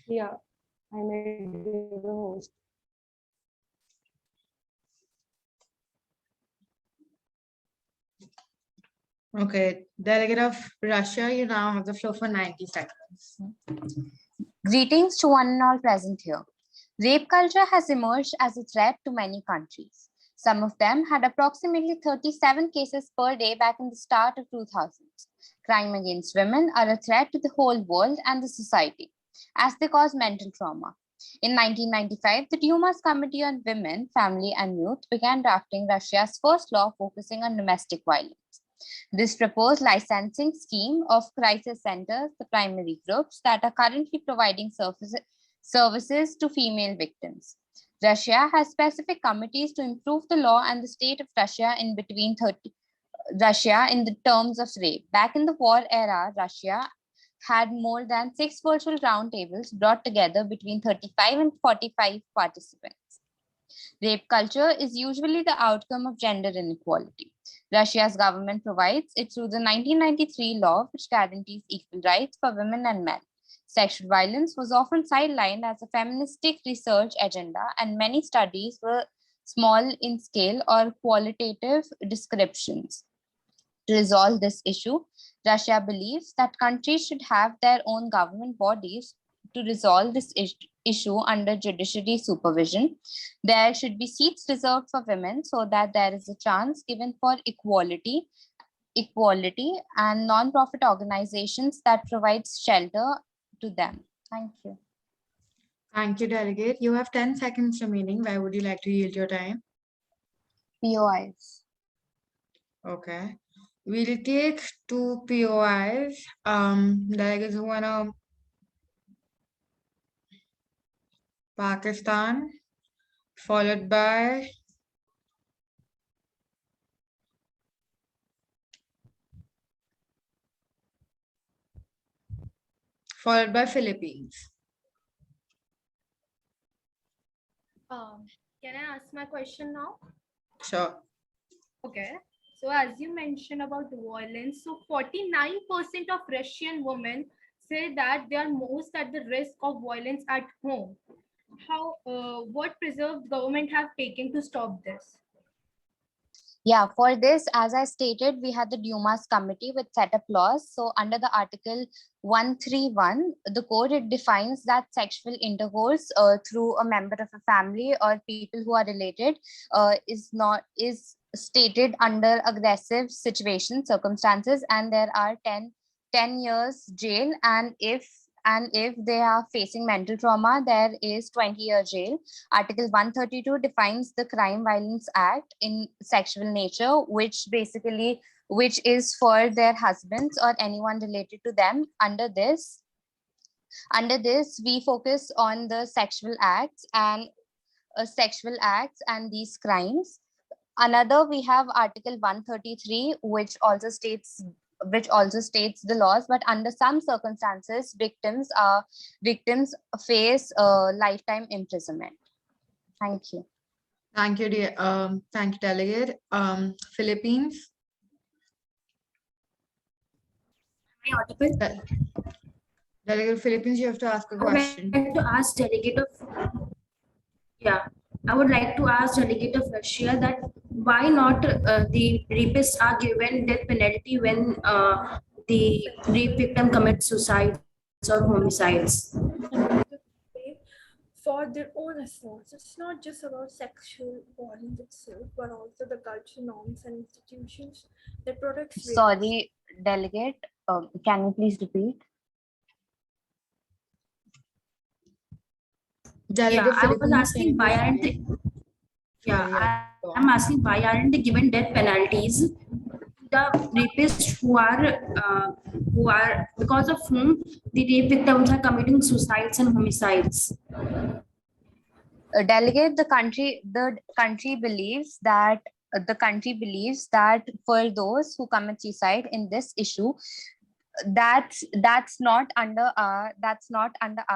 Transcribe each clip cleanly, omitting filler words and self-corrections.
Yeah, I made you the host. Okay, Delegate of Russia, you now have the floor for 90 seconds. Greetings to one and all present here. Rape culture has emerged as a threat to many countries. Some of them had approximately 37 cases per day back in the start of 2000s. Crime against women are a threat to the whole world and the society, as they cause mental trauma. In 1995, the Duma's Committee on Women, Family and Youth began drafting Russia's first law focusing on domestic violence. This proposed licensing scheme of crisis centers, the primary groups that are currently providing services to female victims. Russia has specific committees to improve the law and the state of Russia in between 30, Russia in the terms of rape. Back in the war era, Russia had more than 6 virtual roundtables brought together between 35 and 45 participants. Rape culture is usually the outcome of gender inequality. Russia's government provides it through the 1993 law, which guarantees equal rights for women and men. Sexual violence was often sidelined as a feministic research agenda, and many studies were small in scale or qualitative descriptions. To resolve this issue, Russia believes that countries should have their own government bodies to resolve this issue under judiciary supervision. There should be seats reserved for women so that there is a chance given for equality and non-profit organizations that provides shelter to them. Thank you. Thank you, Delegate. You have 10 seconds remaining. Where would you like to yield your time? POIs. Okay. We'll take 2 POIs. Delegates who wanna Pakistan, followed by Philippines. Can I ask my question now? Sure. Okay. So as you mentioned about the violence, so 49% of Russian women say that they are most at the risk of violence at home. What preserved government have taken to stop this? Yeah, for this, as I stated, we had the Duma's committee with set up laws. So under the Article 131, the code, it defines that sexual intercourse through a member of a family or people who are related is stated under aggressive situation circumstances, and there are 10 years jail, and if they are facing mental trauma, there is 20-year jail. Article 132 defines the Crime Violence Act in sexual nature, which is for their husbands or anyone related to them. Under this, we focus on the sexual acts and these crimes. Another, we have Article 133, which also states the laws, but under some circumstances, victims face lifetime imprisonment. Thank you. Thank you, Delegate. Philippines. Am I audible? Delegate Philippines, you have to ask a question. I would like to ask delegate of I would like to ask delegate of Russia that why not the rapists are given death penalty when the rape victim commits suicides or homicides? For their own efforts. It's not just about sexual violence itself, but also the cultural norms and institutions that protect. Sorry, Delegate, can you please repeat? Delegate I was asking why aren't they? I'm asking why aren't they given death penalties? The rapists who are because of whom the rape victims are committing suicides and homicides. Delegate, the country believes that for those who commit suicide in this issue, that's not under our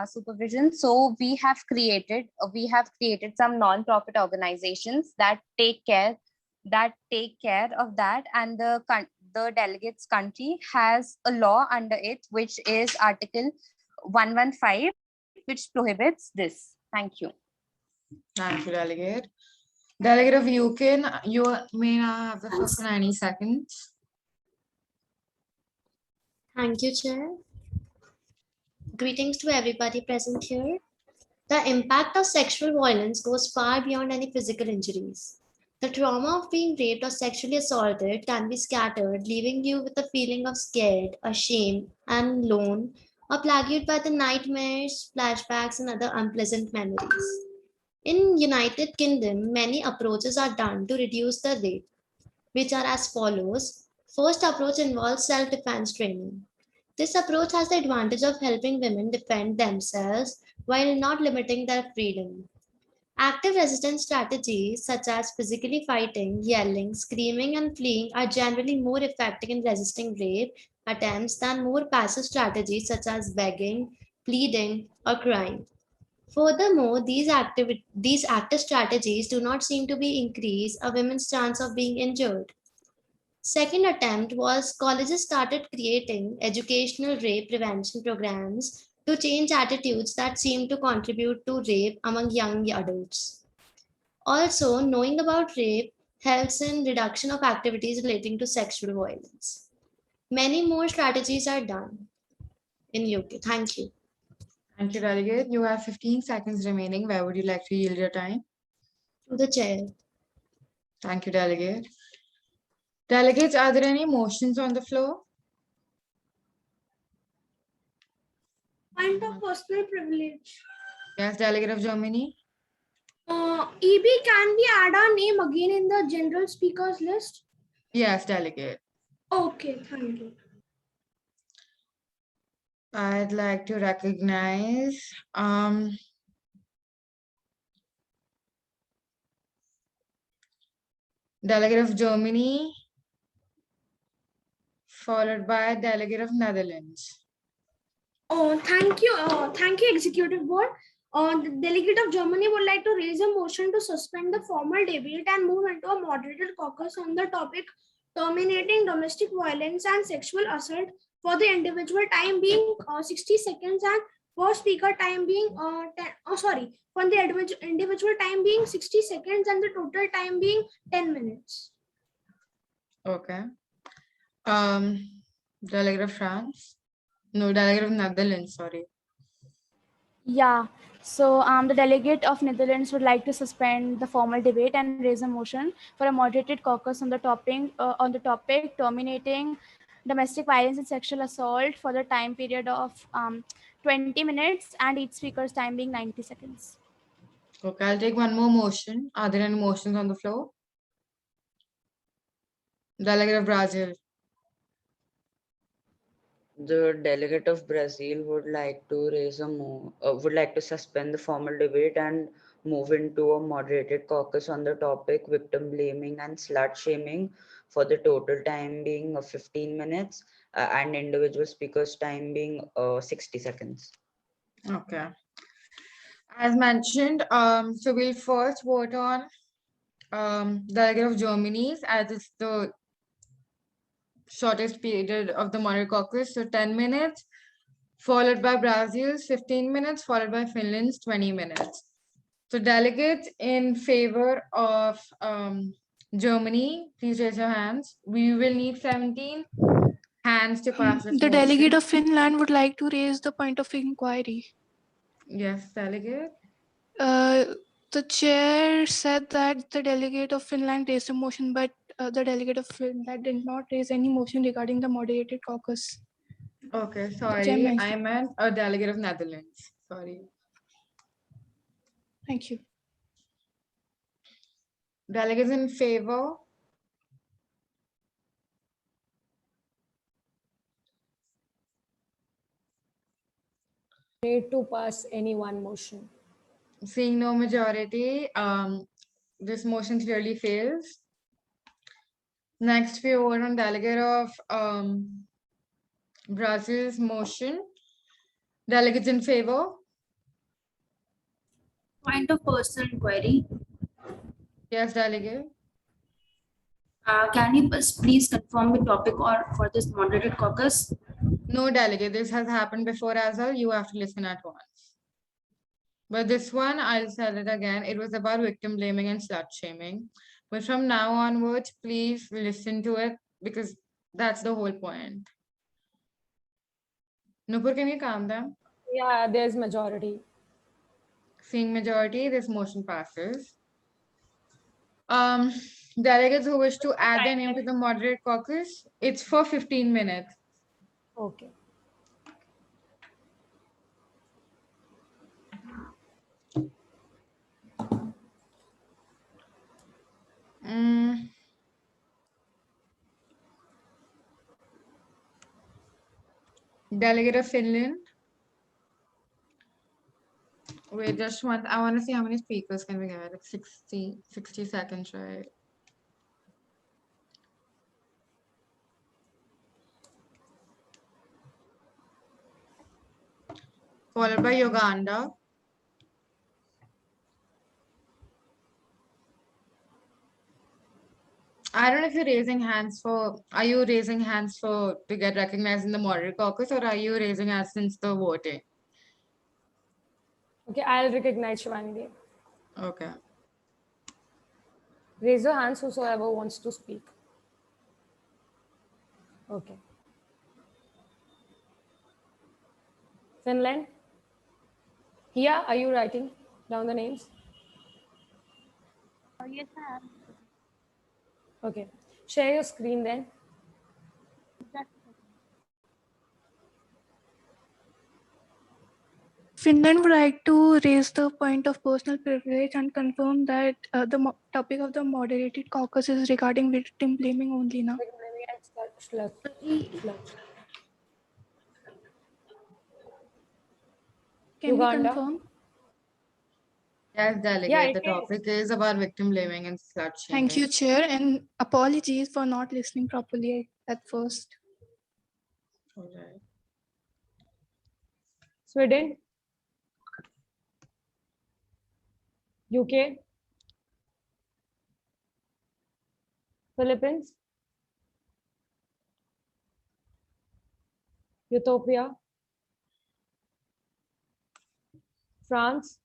supervision. So we have created some non-profit organizations that take care of that, and the delegates country has a law under it, which is Article 115, which prohibits this. Thank you. Thank you, Delegate. Delegate of Yukon, you may now have the floor for 90 seconds. Thank you, Chair. Greetings to everybody present here. The impact of sexual violence goes far beyond any physical injuries. The trauma of being raped or sexually assaulted can be scattered, leaving you with a feeling of scared, ashamed, and alone, or plagued by the nightmares, flashbacks, and other unpleasant memories. In United Kingdom, many approaches are done to reduce the rate, which are as follows. First approach involves self-defense training. This approach has the advantage of helping women defend themselves while not limiting their freedom. Active resistance strategies such as physically fighting, yelling, screaming, and fleeing are generally more effective in resisting rape attempts than more passive strategies such as begging, pleading, or crying. Furthermore, these active strategies do not seem to be increase a woman's chance of being injured. Second attempt was colleges started creating educational rape prevention programs to change attitudes that seem to contribute to rape among young adults. Also, knowing about rape helps in reduction of activities relating to sexual violence. Many more strategies are done in UK. Thank you. Thank you, Delegate. You have 15 seconds remaining. Where would you like to yield your time? To the chair. Thank you, Delegate. Delegates, are there any motions on the floor? Point of personal privilege. Yes, Delegate of Germany. EB, can we add our name again in the general speakers list? Yes, Delegate. Okay, thank you. I'd like to recognize Delegate of Germany, followed by Delegate of Netherlands. Oh, thank you. Thank you, Executive Board. The delegate of Germany would like to raise a motion to suspend the formal debate and move into a moderated caucus on the topic terminating domestic violence and sexual assault for the individual time being 60 seconds and for speaker time being for the individual time being 60 seconds and the total time being 10 minutes. Okay. Delegate of France. No, Delegate of Netherlands, sorry. Yeah, so the delegate of Netherlands would like to suspend the formal debate and raise a motion for a moderated caucus on the topic terminating domestic violence and sexual assault for the time period of 20 minutes and each speaker's time being 90 seconds. Okay, I'll take one more motion. Are there any motions on the floor? Delegate of Brazil. The delegate of Brazil would like to suspend the formal debate and move into a moderated caucus on the topic victim blaming and slut shaming for the total time being 15 minutes and individual speakers time being 60 seconds. Okay. As mentioned, so we'll first vote on Delegate of Germany's as it's the shortest period of the moderate caucus, so 10 minutes, followed by Brazil's 15 minutes, followed by Finland's 20 minutes. So delegates in favor of Germany, please raise your hands. We will need 17 hands to pass this The motion. delegate of Finland would like to raise the point of inquiry. Yes, delegate. The chair said that the delegate of Finland raised a motion, but the delegate of Finland did not raise any motion regarding the moderated caucus. Okay, Chair sorry, mentioned. I meant a delegate of Netherlands. Sorry. Thank you. Delegates in favor? Need to pass any one motion. Seeing no majority, this motion clearly fails. Next, we vote on delegate of Brazil's motion. Delegates in favor? Point of personal inquiry. Yes, delegate. Can you please confirm the topic or for this moderated caucus? No, delegate. This has happened before as well. You have to listen at once. But this one, I'll tell it again. It was about victim blaming and slut shaming. But from now onwards, please listen to it because that's the whole point. Nupur, can you calm down? Yeah, there's majority. Seeing majority, this motion passes. Delegates who wish to add their name to the moderate caucus, it's for 15 minutes. Okay. Delegate of Finland. Wait, just one. I want to see how many speakers can we get. Like 60 seconds, right? Followed by Uganda. I don't know if you're raising hands for, are you raising hands for to get recognized in the moderate caucus, or are you raising hands since the voting? Okay, I'll recognize Shivani Dev. Okay. Raise your hands whosoever wants to speak. Okay. Finland. Here, are you writing down the names? Yes, I am. Okay. Share your screen then. Finland would like to raise the point of personal privilege and confirm that the topic of the moderated caucus is regarding victim blaming only now. Can Uganda. we confirm? Yes, delegate. Yeah, the topic is about victim blaming and slut shaming. Thank you, Chair, and apologies for not listening properly at first. Alright. Sweden. UK. Philippines. Ethiopia. France.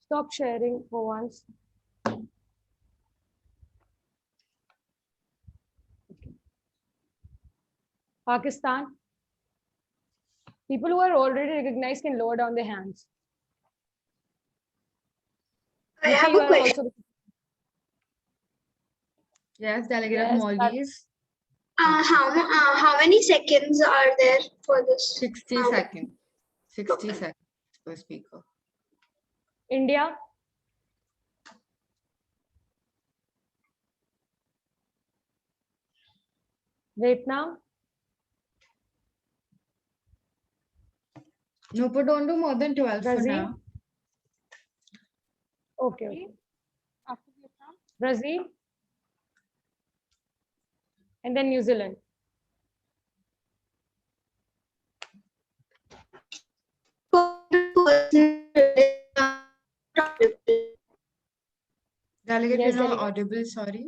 Stop sharing for once. Okay. Pakistan. People who are already recognized can lower down their hands. I have a question. Yes, delegate Yes, of Maldives. How many seconds are there for this? 60 seconds. 60 seconds per speaker. India. Vietnam. No, but don't do more than 12 for Brazil. now. Okay. Okay. After Vietnam. Brazil. And then New Zealand. Delegate, Yes, you're not delegate. audible, sorry.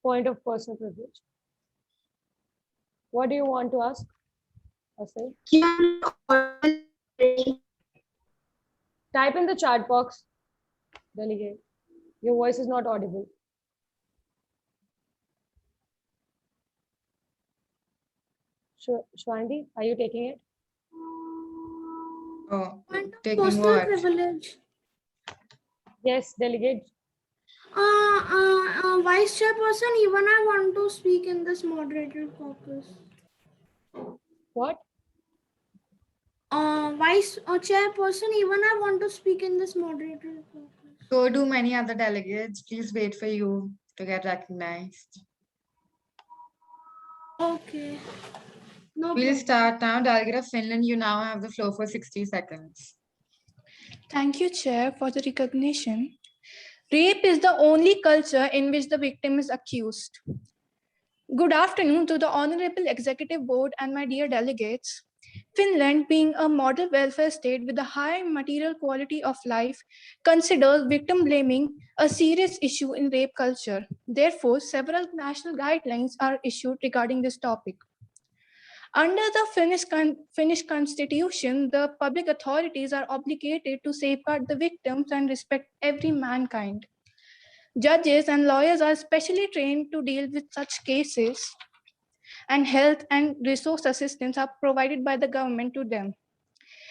Point of personal privilege. What do you want to ask? Asay? Type in the chat box. Delegate. Your voice is not audible. Shwandi, are you taking it? Oh, Point of taking personal what? privilege. Yes, delegate. Vice Chairperson, even I want to speak in this moderated caucus. What? Vice Chairperson, even I want to speak in this moderated caucus. So do many other delegates. Please wait for you to get recognized. Okay. No We'll problem. start now. Delegate of Finland, you now have the floor for 60 seconds. Thank you, Chair, for the recognition. Rape is the only culture in which the victim is accused. Good afternoon to the Honorable Executive Board and my dear delegates. Finland, being a model welfare state with a high material quality of life, considers victim blaming a serious issue in rape culture. Therefore, several national guidelines are issued regarding this topic. Under the Finnish constitution, the public authorities are obligated to safeguard the victims and respect every mankind. Judges and lawyers are specially trained to deal with such cases, and health and resource assistance are provided by the government to them.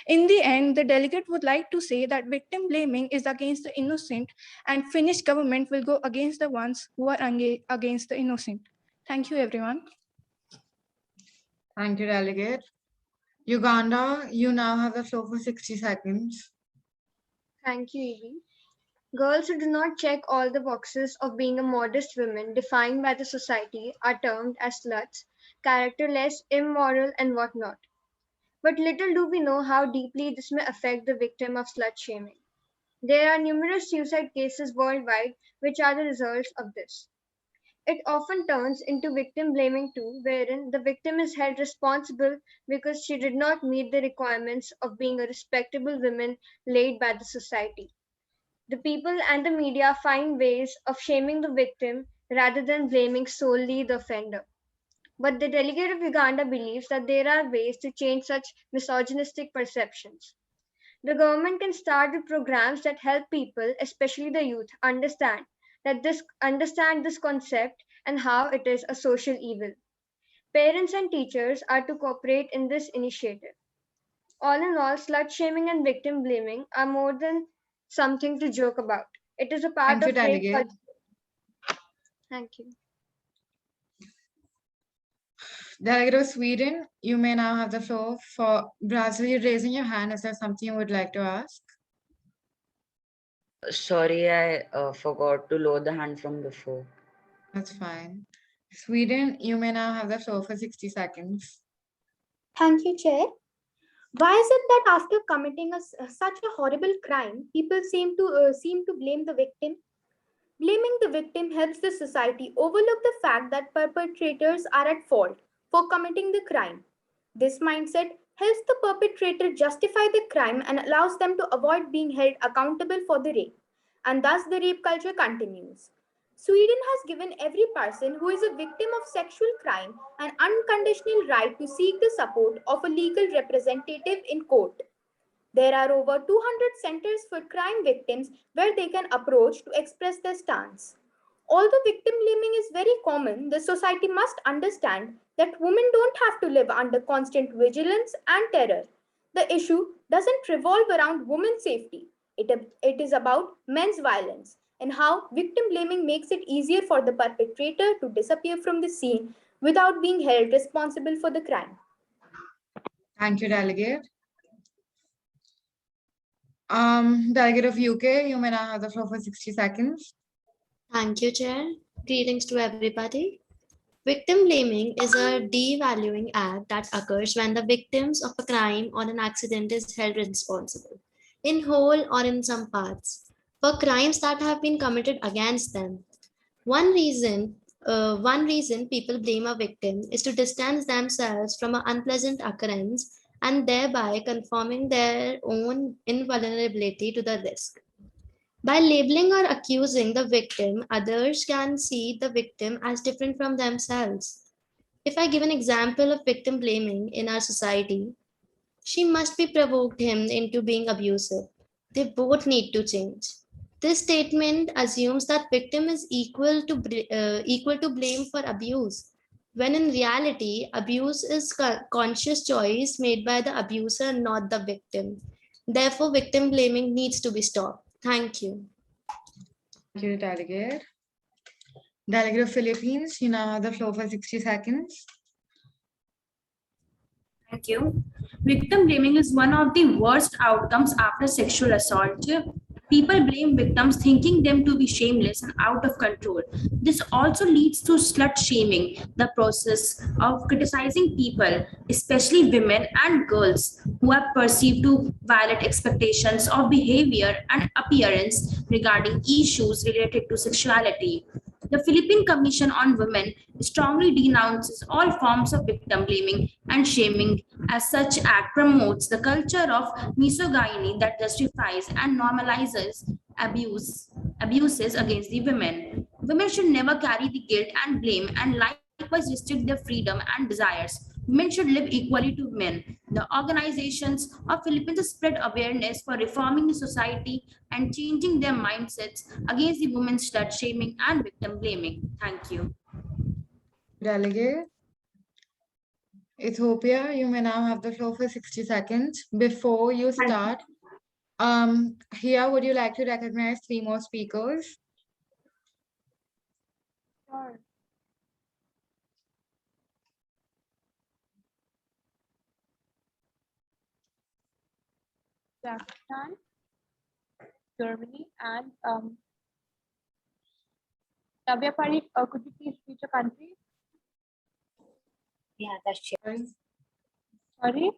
In the end, the delegate would like to say that victim blaming is against the innocent, and Finnish government will go against the ones who are against the innocent. Thank you, everyone. Thank you, Delegate. Uganda, you now have the floor for 60 seconds. Thank you, Evie. Girls who do not check all the boxes of being a modest woman defined by the society are termed as sluts, characterless, immoral, and whatnot. But little do we know how deeply this may affect the victim of slut shaming. There are numerous suicide cases worldwide which are the results of this. It often turns into victim blaming too, wherein the victim is held responsible because she did not meet the requirements of being a respectable woman laid by the society. The people and the media find ways of shaming the victim rather than blaming solely the offender. But the delegate of Uganda believes that there are ways to change such misogynistic perceptions. The government can start with programs that help people, especially the youth, understand this concept and how it is a social evil. Parents and teachers are to cooperate in this initiative. All in all, slut shaming and victim blaming are more than something to joke about. It is a part Thank you, of rape Delegate. culture. Thank you. Delegate of Sweden, you may now have the floor. For Brazil, you're raising your hand. Is there something you would like to ask? Sorry, I forgot to lower the hand from before. That's fine. Sweden, you may now have the floor for 60 seconds. Thank you, Chair. Why is it that after committing such a horrible crime, people seem to blame the victim? Blaming the victim helps the society overlook the fact that perpetrators are at fault for committing the crime. This mindset helps the perpetrator justify the crime and allows them to avoid being held accountable for the rape. And thus the rape culture continues. Sweden has given every person who is a victim of sexual crime an unconditional right to seek the support of a legal representative in court. There are over 200 centers for crime victims where they can approach to express their stance. Although victim blaming is very common, the society must understand that women don't have to live under constant vigilance and terror. The issue doesn't revolve around women's safety. It is about men's violence and how victim blaming makes it easier for the perpetrator to disappear from the scene without being held responsible for the crime. Thank you, Delegate. Delegate of UK, you may now have the floor for 60 seconds. Thank you, Chair. Greetings to everybody. Victim blaming is a devaluing act that occurs when the victims of a crime or an accident is held responsible, in whole or in some parts, for crimes that have been committed against them. One reason people blame a victim is to distance themselves from an unpleasant occurrence and thereby conforming their own invulnerability to the risk. By labeling or accusing the victim, others can see the victim as different from themselves. If I give an example of victim blaming in our society, she must be provoked him into being abusive. They both need to change. This statement assumes that victim is equal to blame for abuse, when in reality, abuse is conscious choice made by the abuser, not the victim. Therefore, victim blaming needs to be stopped. Thank you. Thank you, Delegate. Delegate of Philippines, you now have the floor for 60 seconds. Thank you. Victim blaming is one of the worst outcomes after sexual assault. People blame victims thinking them to be shameless and out of control. This also leads to slut shaming, the process of criticizing people, especially women and girls, who are perceived to violate expectations of behavior and appearance regarding issues related to sexuality. The Philippine Commission on Women strongly denounces all forms of victim blaming and shaming as such act promotes the culture of misogyny that justifies and normalizes abuses against the women. Women should never carry the guilt and blame and likewise restrict their freedom and desires. Women should live equally to men. The organizations of Philippines spread awareness for reforming the society and changing their mindsets against the women's slut shaming and victim blaming. Thank you. Delegate. Ethiopia, you may now have the floor for 60 seconds. Before you start, here, would you like to recognize 3 more speakers? Sure. Pakistan, Germany, and Tabia Parikh, could you please repeat your country? Yeah, that's true. Sorry?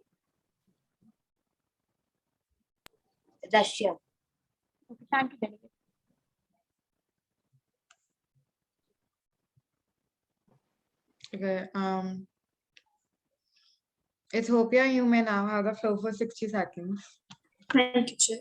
Russia. Okay, thank you, Delegate. Okay, Ethiopia, you may now have the floor for 60 seconds. Thank you, Chair.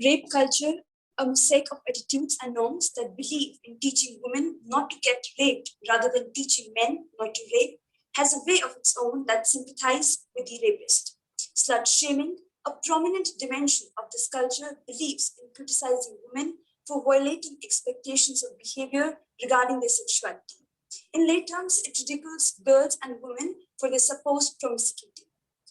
Rape culture, a mosaic of attitudes and norms that believe in teaching women not to get raped rather than teaching men not to rape, has a way of its own that sympathizes with the rapist. Slut shaming, a prominent dimension of this culture, believes in criticizing women for violating expectations of behavior regarding their sexuality. In lay terms, it ridicules girls and women for their supposed promiscuity.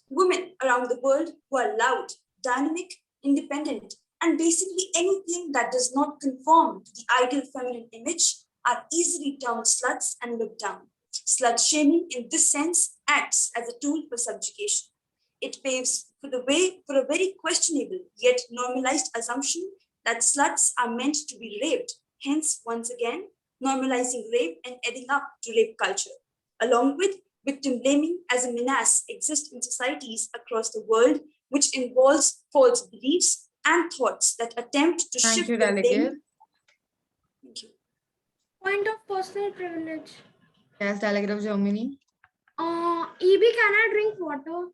Women around the world who are loud, dynamic, independent, and basically anything that does not conform to the ideal feminine image are easily termed sluts and looked down. Slut shaming, in this sense, acts as a tool for subjugation. It paves the way for a very questionable yet normalized assumption that sluts are meant to be raped, hence, once again, normalizing rape and adding up to rape culture. Along with victim blaming as a menace exists in societies across the world, which involves false beliefs and thoughts that attempt to Thank shift you, the Delegate. blame. Thank you. Point of personal privilege. Yes, Delegate of Germany. EB, can I drink water?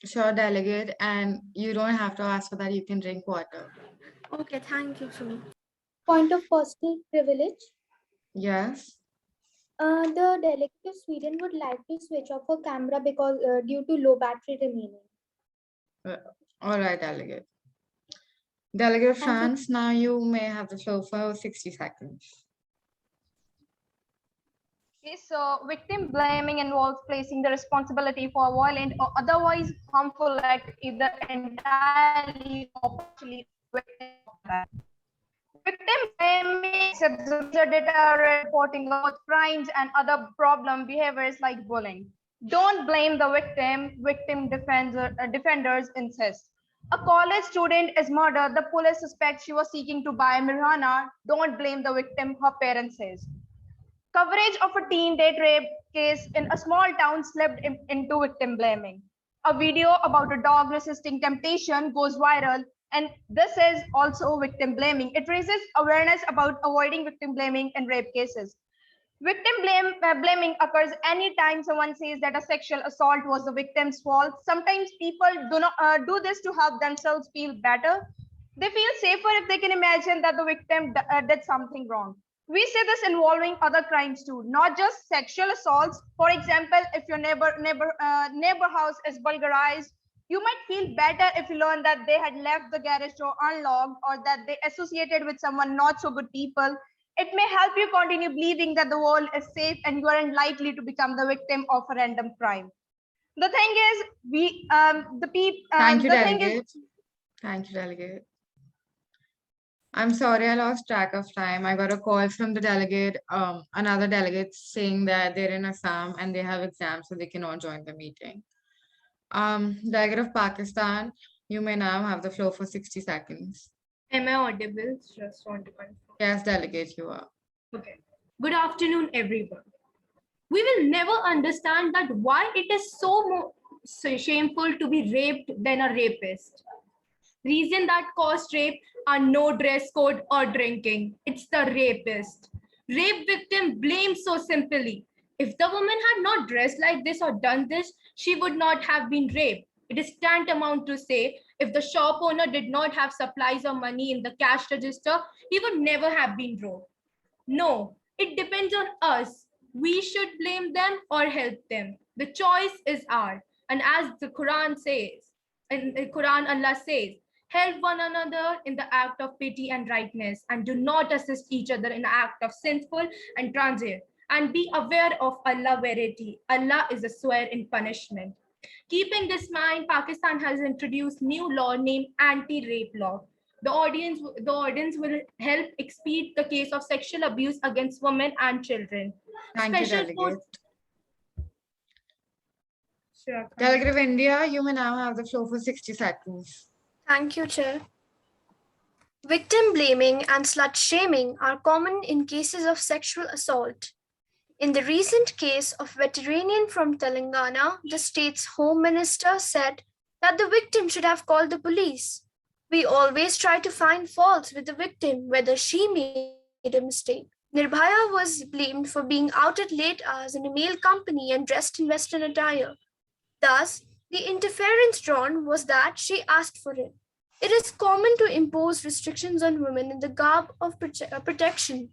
Sure, Delegate, and you don't have to ask for that, you can drink water. Okay, thank you, sir. Point of personal privilege. Yes. The delegate of Sweden would like to switch off her camera because due to low battery remaining. All right, Delegate. Delegate of Thank you. France, now you may have the floor for 60 seconds. Okay, so victim blaming involves placing the responsibility for a violent or otherwise harmful act either entirely or partially victim of that. Victim blaming is a data reporting of crimes and other problem behaviors like bullying. Don't blame the victim. Victim defenders insist. A college student is murdered. The police suspects she was seeking to buy marijuana. Don't blame the victim. Her parents says. Coverage of a teen date rape case in a small town slipped into victim blaming. A video about a dog resisting temptation goes viral, and this is also victim blaming. It raises awareness about avoiding victim blaming in rape cases. Victim blaming occurs anytime someone says that a sexual assault was the victim's fault. Sometimes people do not do this to help themselves feel better. They feel safer if they can imagine that the victim did something wrong. We see this involving other crimes too, not just sexual assaults. For example, if your neighbor house is vulgarized, you might feel better if you learn that they had left the garage door unlocked or that they associated with someone not so good people. It may help you continue believing that the world is safe and you aren't likely to become the victim of a random crime. The thing is, Thank you, Delegate. Thank you, Delegate. I'm sorry, I lost track of time. I got a call from the delegate, another delegate saying that they're in Assam and they have exams, so they cannot join the meeting. Delegate of Pakistan, you may now have the floor for 60 seconds. Am I audible? Just want to confirm. Yes, Delegate, you are. Okay. Good afternoon, everyone. We will never understand that why it is so shameful to be raped than a rapist. Reason that caused rape are no dress code or drinking. It's the rapist. Rape victim blamed so simply. If the woman had not dressed like this or done this, she would not have been raped. It is tantamount to say, if the shop owner did not have supplies or money in the cash register, he would never have been robbed. No, it depends on us. We should blame them or help them. The choice is ours. And as the Quran says, in the Quran, Allah says, help one another in the act of pity and rightness, and do not assist each other in the act of sinful and transient. And be aware of Allah verity. Allah is a swear in punishment. Keeping this in mind, Pakistan has introduced new law named anti-rape law. The audience will help expedite the case of sexual abuse against women and children. Thank you, Special Delegate. force- Delegate of India, you may now have the floor for 60 seconds. Thank you, Chair. Victim blaming and slut shaming are common in cases of sexual assault. In the recent case of veterinarian from Telangana, the state's home minister said that the victim should have called the police. We always try to find faults with the victim, whether she made a mistake. Nirbhaya was blamed for being out at late hours in a mail company and dressed in Western attire. Thus, the inference drawn was that she asked for it. It is common to impose restrictions on women in the garb of protection.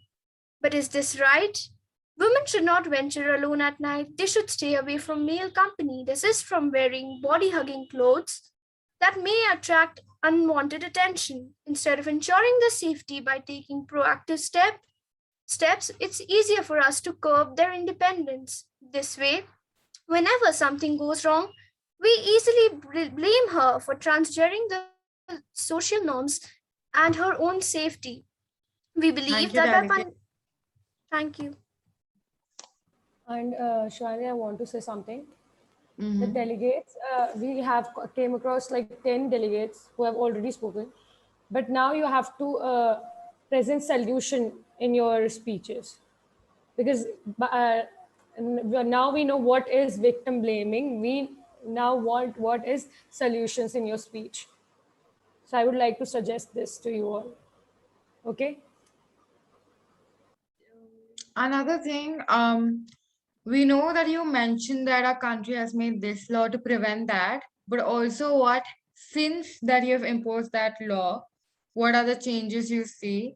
But is this right? Women should not venture alone at night. They should stay away from male company, desist from wearing body-hugging clothes that may attract unwanted attention. Instead of ensuring their safety by taking proactive steps, it's easier for us to curb their independence. This way, whenever something goes wrong, we easily blame her for transgressing the social norms and her own safety. We believe that by Thank you. And Shivani, I want to say something. The delegates, we have came across like 10 delegates who have already spoken, but now you have to present solution in your speeches, because now we know what is victim blaming. We now want what is solutions in your speech. So I would like to suggest this to you all. Okay. Another thing, we know that you mentioned that our country has made this law to prevent that, but also since that you have imposed that law, what are the changes you see?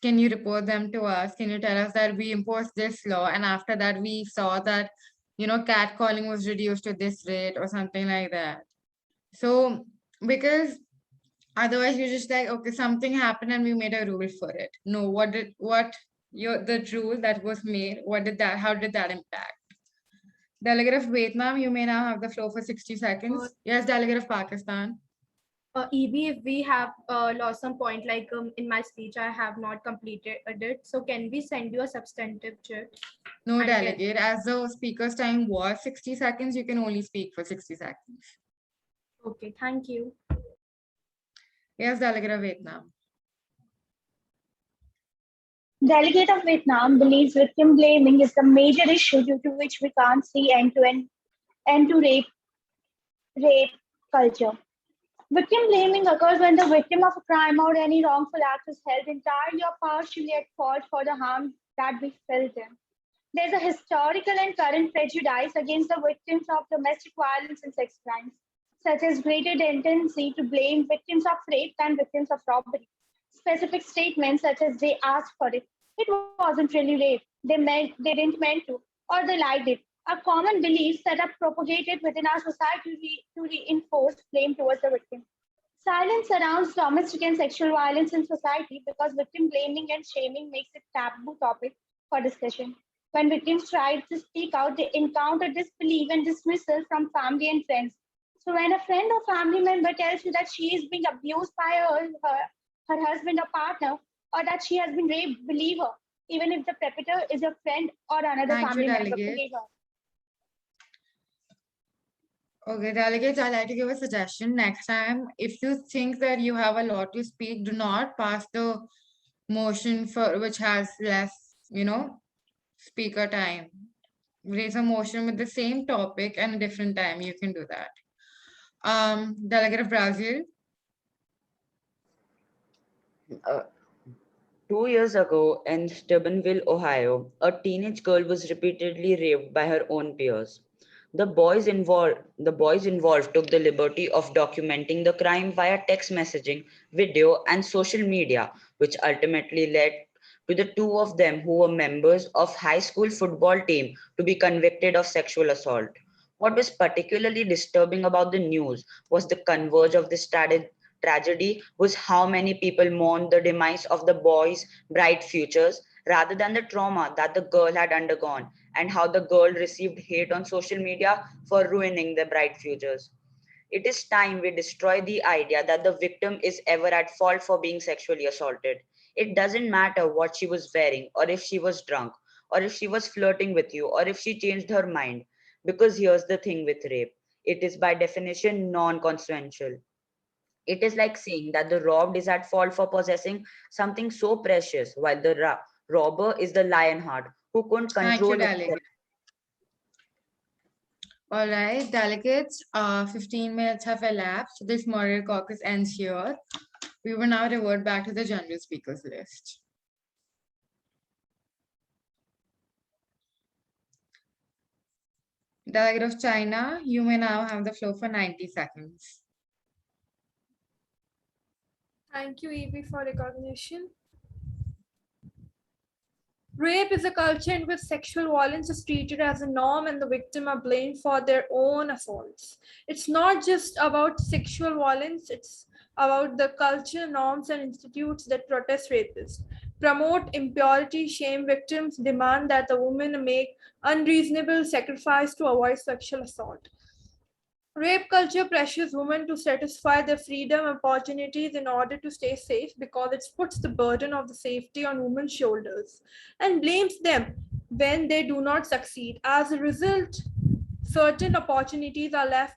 Can you report them to us? Can you tell us that we imposed this law and after that we saw that, catcalling was reduced to this rate or something like that? So, because otherwise you're just like, okay, something happened and we made a rule for it. No, the rule that was made, how did that impact? Delegate of Vietnam, you may now have the floor for 60 seconds. Yes, Delegate of Pakistan. EB, if we have lost some point, like in my speech, I have not completed it. So can we send you a substantive check? No, Delegate, as the speaker's time was 60 seconds, you can only speak for 60 seconds. Okay, thank you. Yes, Delegate of Vietnam. Delegate of Vietnam believes victim blaming is the major issue due to which we can't see end to rape culture. Victim blaming occurs when the victim of a crime or any wrongful act is held entirely or partially at fault for the harm that befell them. There's a historical and current prejudice against the victims of domestic violence and sex crimes, such as greater tendency to blame victims of rape than victims of robbery. Specific statements such as they asked for it, it wasn't really rape, they didn't mean to, or they lied it, are common beliefs that are propagated within our society to reinforce blame towards the victim. Silence surrounds domestic and sexual violence in society because victim blaming and shaming makes it a taboo topic for discussion. When victims try to speak out, they encounter disbelief and dismissal from family and friends. So when a friend or family member tells you that she is being abused by her husband or partner, or that she has been raped, believe her, even if the perpetrator is a friend or another family member. Believe her. Okay, delegates, I'd like to give a suggestion. Next time, if you think that you have a lot to speak, do not pass the motion for which has less, speaker time. Raise a motion with the same topic and a different time. You can do that. Delegate of Brazil. 2 years ago in Steubenville, Ohio, a teenage girl was repeatedly raped by her own peers. The boys involved took the liberty of documenting the crime via text messaging, video, and social media, which ultimately led to the two of them who were members of high school football team to be convicted of sexual assault. What was particularly disturbing about the news was the converge of this tragedy was how many people mourned the demise of the boys' bright futures rather than the trauma that the girl had undergone, and how the girl received hate on social media for ruining their bright futures. It is time we destroy the idea that the victim is ever at fault for being sexually assaulted. It doesn't matter what she was wearing, or if she was drunk, or if she was flirting with you, or if she changed her mind. Because here's the thing with rape, it is by definition non consensual. It is like saying that the robbed is at fault for possessing something so precious, while the robber is the lionheart who couldn't Thank you, control delegate. himself. All right, delegates, 15 minutes have elapsed. This moderated caucus ends here. We will now revert back to the general speakers list. Delegate of China, you may now have the floor for 90 seconds. Thank you, Evie, for recognition. Rape is a culture in which sexual violence is treated as a norm and the victim are blamed for their own assaults. It's not just about sexual violence, it's about the culture, norms, and institutes that protest rapists, promote impurity, shame victims, demand that the woman make unreasonable sacrifice to avoid sexual assault. Rape culture pressures women to satisfy their freedom opportunities in order to stay safe because it puts the burden of the safety on women's shoulders and blames them when they do not succeed. As a result, certain opportunities are left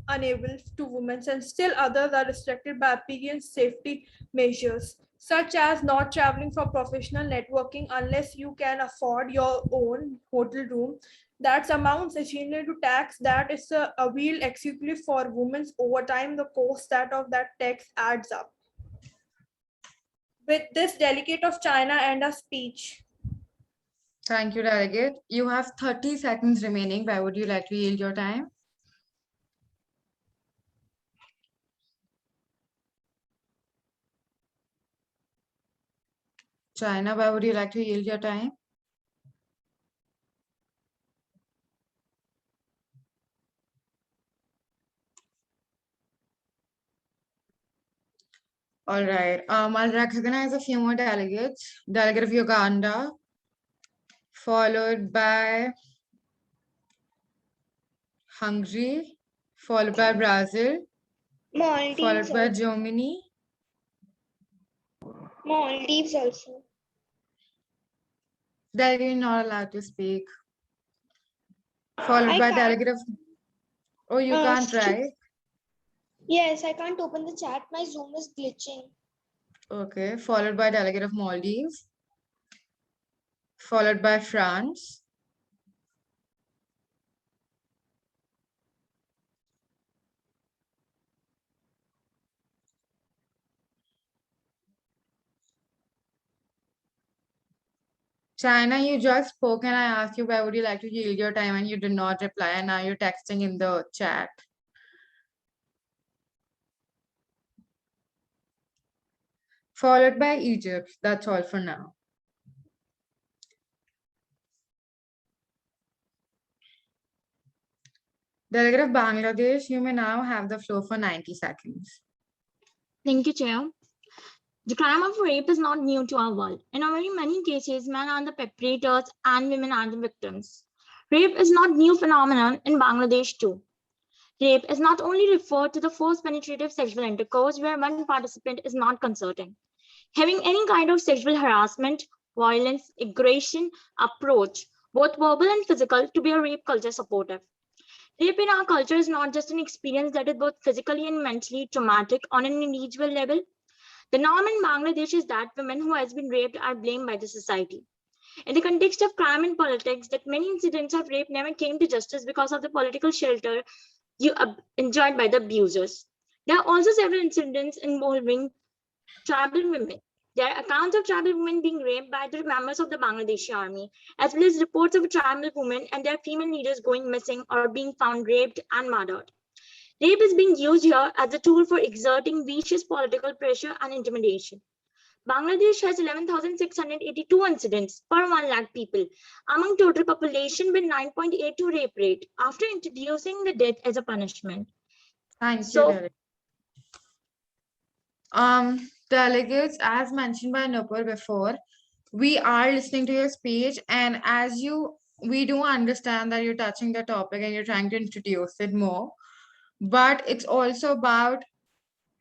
unable to women and still others are restricted by appearance safety measures, such as not traveling for professional networking unless you can afford your own hotel room. That amounts essentially to tax that is a real exclusively for women. Over time, the cost of that tax adds up. With this, delegate of China and a speech. Thank you, delegate. You have 30 seconds remaining. Why would you like to yield your time? China, why would you like to yield your time? All right, I'll recognize a few more delegates. Delegate of Uganda, followed by Hungary, followed by Brazil, Maldives followed by also. Germany. Maldives also. Delegate, you're not allowed to speak. Followed I by can't. delegate of... Oh, you can't, right? Yes, I can't open the chat. My Zoom is glitching. Okay, followed by delegate of Maldives, followed by France, China, you just spoke and I asked you where would you like to yield your time and you did not reply, and now you're texting in the chat. Followed by Egypt. That's all for now. Delegate of Bangladesh, you may now have the floor for 90 seconds. Thank you, Chair. The crime of rape is not new to our world. In very many cases, men are the perpetrators and women are the victims. Rape is not a new phenomenon in Bangladesh too. Rape is not only referred to the forced penetrative sexual intercourse where one participant is not consenting. Having any kind of sexual harassment, violence, aggression, approach, both verbal and physical, to be a rape culture supportive. Rape in our culture is not just an experience that is both physically and mentally traumatic on an individual level. The norm in Bangladesh is that women who have been raped are blamed by the society. In the context of crime and politics, that many incidents of rape never came to justice because of the political shelter enjoyed by the abusers. There are also several incidents involving tribal women There are accounts of tribal women being raped by the members of the Bangladeshi army, as well as reports of tribal women and their female leaders going missing or being found raped and murdered. Rape is being used here as a tool for exerting vicious political pressure and intimidation. Bangladesh has 11,682 incidents per 1 lakh people among total population with 9.82 rape rate after introducing the death as a punishment. Thank you, delegates, as mentioned by Nupur before, we are listening to your speech, and we do understand that you're touching the topic and you're trying to introduce it more, but it's also about,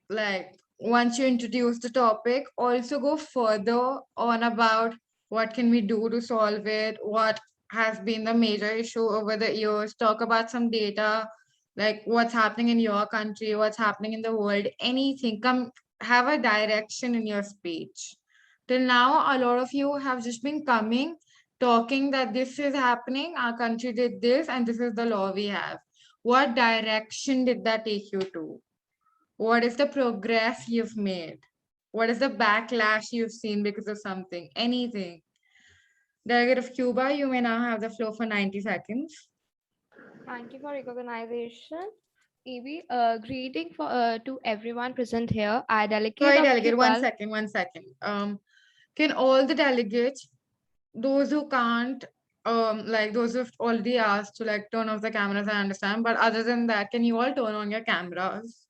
like, once you introduce the topic, also go further on about what can we do to solve it, what has been the major issue over the years, talk about some data, like what's happening in your country, what's happening in the world, anything. Come, have a direction in your speech. Till now, a lot of you have just been coming, talking that this is happening, our country did this, and this is the law we have. What direction did that take you to? What is the progress you've made? What is the backlash you've seen because of something? Anything. Delegate of Cuba, you may now have the floor for 90 seconds. Thank you for recognition. Evie, greeting to everyone present here. I delegate. Sorry, of delegate, Cuba. one second. Can all the delegates, those who can't, like those who've already asked to like turn off the cameras, I understand, but other than that, can you all turn on your cameras?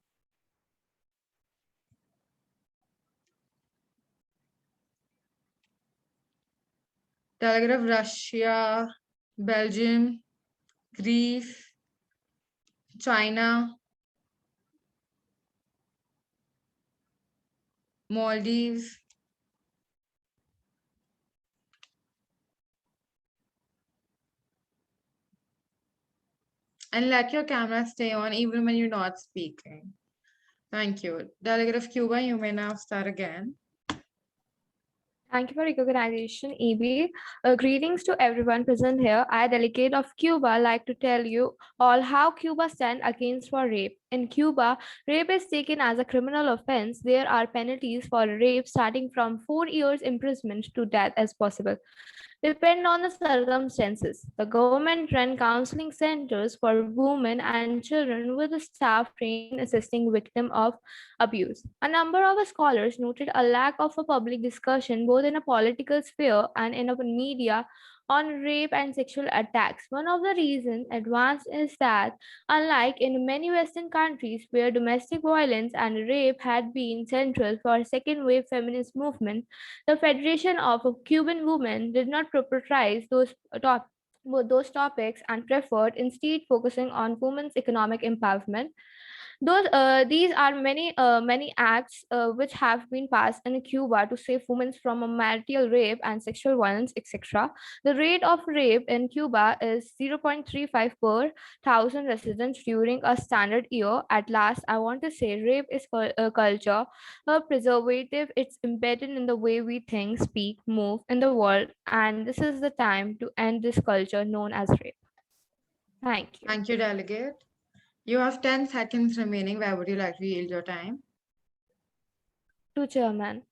Delegate of Russia, Belgium, Greece, China, Maldives, and let your camera stay on even when you're not speaking. Thank you. Delegate of Cuba, you may now start again. Thank you for recognition, EB. Greetings to everyone present here. I, delegate of Cuba, like to tell you all how Cuba stand against for rape. In Cuba, rape is taken as a criminal offense. There are penalties for rape starting from 4 years imprisonment to death as possible, depend on the circumstances. The government run counseling centers for women and children with staff trained in assisting victims of abuse. A number of scholars noted a lack of a public discussion both in a political sphere and in the media on rape and sexual attacks. One of the reasons advanced is that, unlike in many Western countries where domestic violence and rape had been central for second wave feminist movement, the Federation of Cuban Women did not prioritize those topics and preferred instead focusing on women's economic empowerment. These are many acts which have been passed in Cuba to save women from marital rape and sexual violence, etc. The rate of rape in Cuba is 0.35 per thousand residents during a standard year. At last, I want to say rape is a culture, a preservative. It's embedded in the way we think, speak, move in the world, and this is the time to end this culture known as rape. Thank you. Thank you, delegate. You have 10 seconds remaining. Where would you like to yield your time? To Chairman.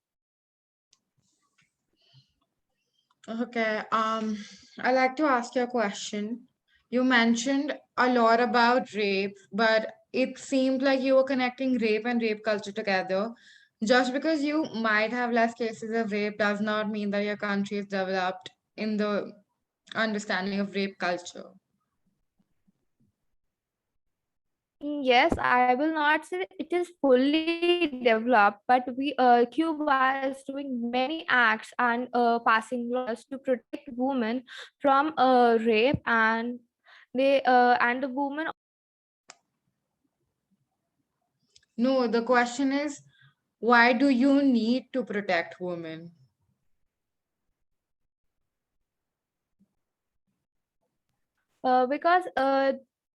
Okay. I'd like to ask you a question. You mentioned a lot about rape, but it seemed like you were connecting rape and rape culture together. Just because you might have less cases of rape does not mean that your country is developed in the understanding of rape culture. Yes, I will not say it is fully developed, but Cuba is doing many acts and passing laws to protect women from rape, and the women. No, the question is, why do you need to protect women? Because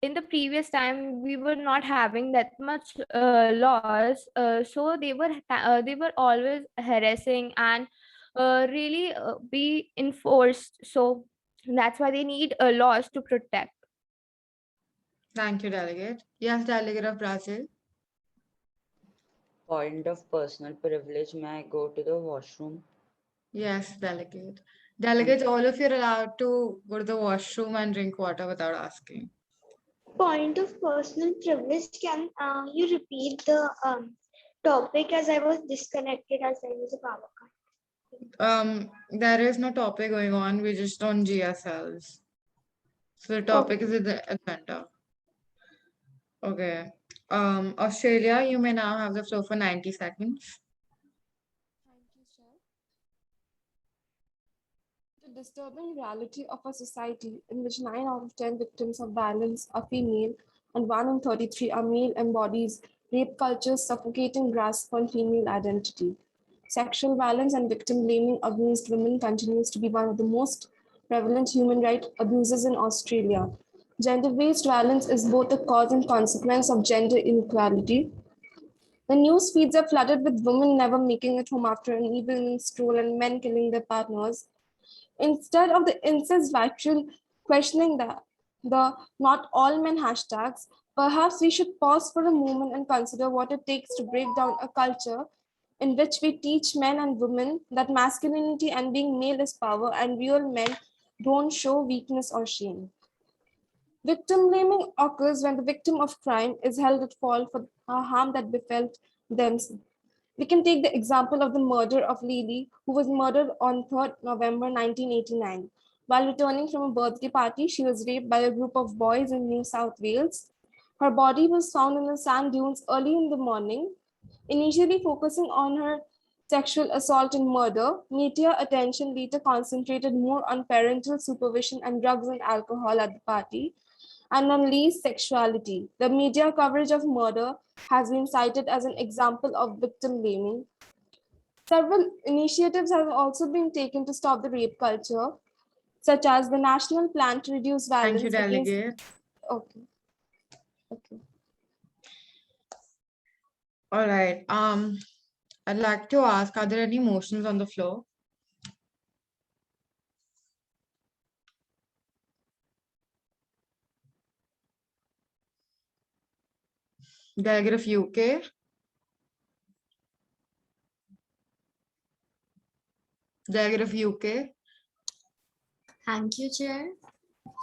in the previous time we were not having that much laws, so they were always harassing and really be enforced. So that's why they need laws to protect. Thank you, delegate. Yes, delegate of Brazil. Point of personal privilege, may I go to the washroom? Yes, delegate. Delegates, all of you are allowed to go to the washroom and drink water without asking. Point of personal privilege, can you repeat the topic, as I was disconnected as there was a power cut? There is no topic going on. We're just on GSLs. So the topic is in the agenda. Okay. Australia, you may now have the floor for 90 seconds. The disturbing reality of a society in which 9 out of 10 victims of violence are female and 1 in 33 are male embodies rape culture's suffocating grasp on female identity. Sexual violence and victim blaming against women continues to be one of the most prevalent human rights abuses in Australia. Gender-based violence is both a cause and consequence of gender inequality. The news feeds are flooded with women never making it home after an evening stroll and men killing their partners. Instead of the incest ritual questioning the not all men hashtags, perhaps we should pause for a moment and consider what it takes to break down a culture in which we teach men and women that masculinity and being male is power and real men don't show weakness or shame. Victim blaming occurs when the victim of crime is held at fault for harm that befell them. We can take the example of the murder of Lily, who was murdered on 3rd November 1989. While returning from a birthday party, she was raped by a group of boys in New South Wales. Her body was found in the sand dunes early in the morning. Initially focusing on her sexual assault and murder, media attention later concentrated more on parental supervision and drugs and alcohol at the party, and on Lee's sexuality. The media coverage of murder has been cited as an example of victim blaming. Several initiatives have also been taken to stop the rape culture, such as the National Plan to Reduce Violence Thank you, Delegate. Okay. All right. I'd like to ask, are there any motions on the floor? Delegate of UK. Delegate of UK. Thank you, Chair.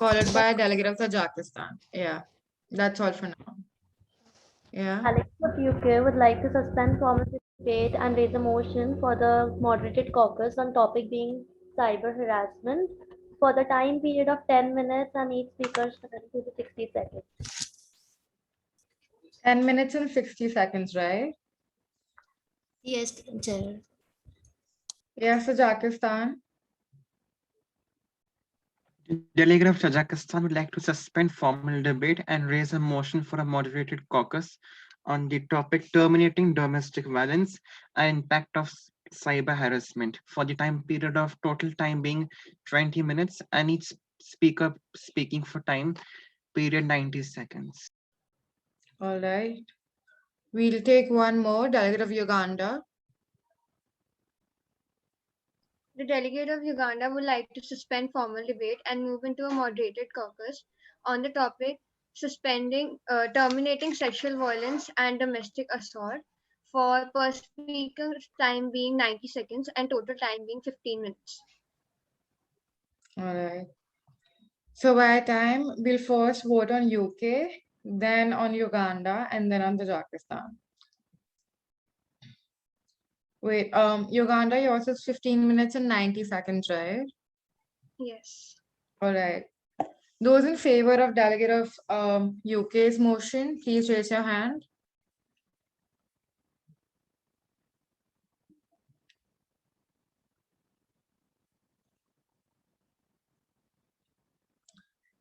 Followed by Delegate of Tajikistan. Yeah, that's all for now. Yeah. Alex of UK would like to suspend formal debate and raise a motion for the moderated caucus on topic being cyber harassment for the time period of 10 minutes and each speaker 30 to 60 seconds. 10 minutes and 60 seconds, right? Yes, Chair. Yes, Tajikistan. Delegate of Tajikistan would like to suspend formal debate and raise a motion for a moderated caucus on the topic terminating domestic violence and impact of cyber harassment for the time period of total time being 20 minutes and each speaker speaking for time period 90 seconds. All right. We'll take one more, Delegate of Uganda. The delegate of Uganda would like to suspend formal debate and move into a moderated caucus on the topic terminating sexual violence and domestic assault for per speaker time being 90 seconds and total time being 15 minutes. All right. So by time, we'll first vote on UK, then on Uganda, and then on Tajikistan. Wait, Uganda, yours is 15 minutes and 90 seconds, right? Yes. All right. Those in favor of Delegate of UK's motion, please raise your hand.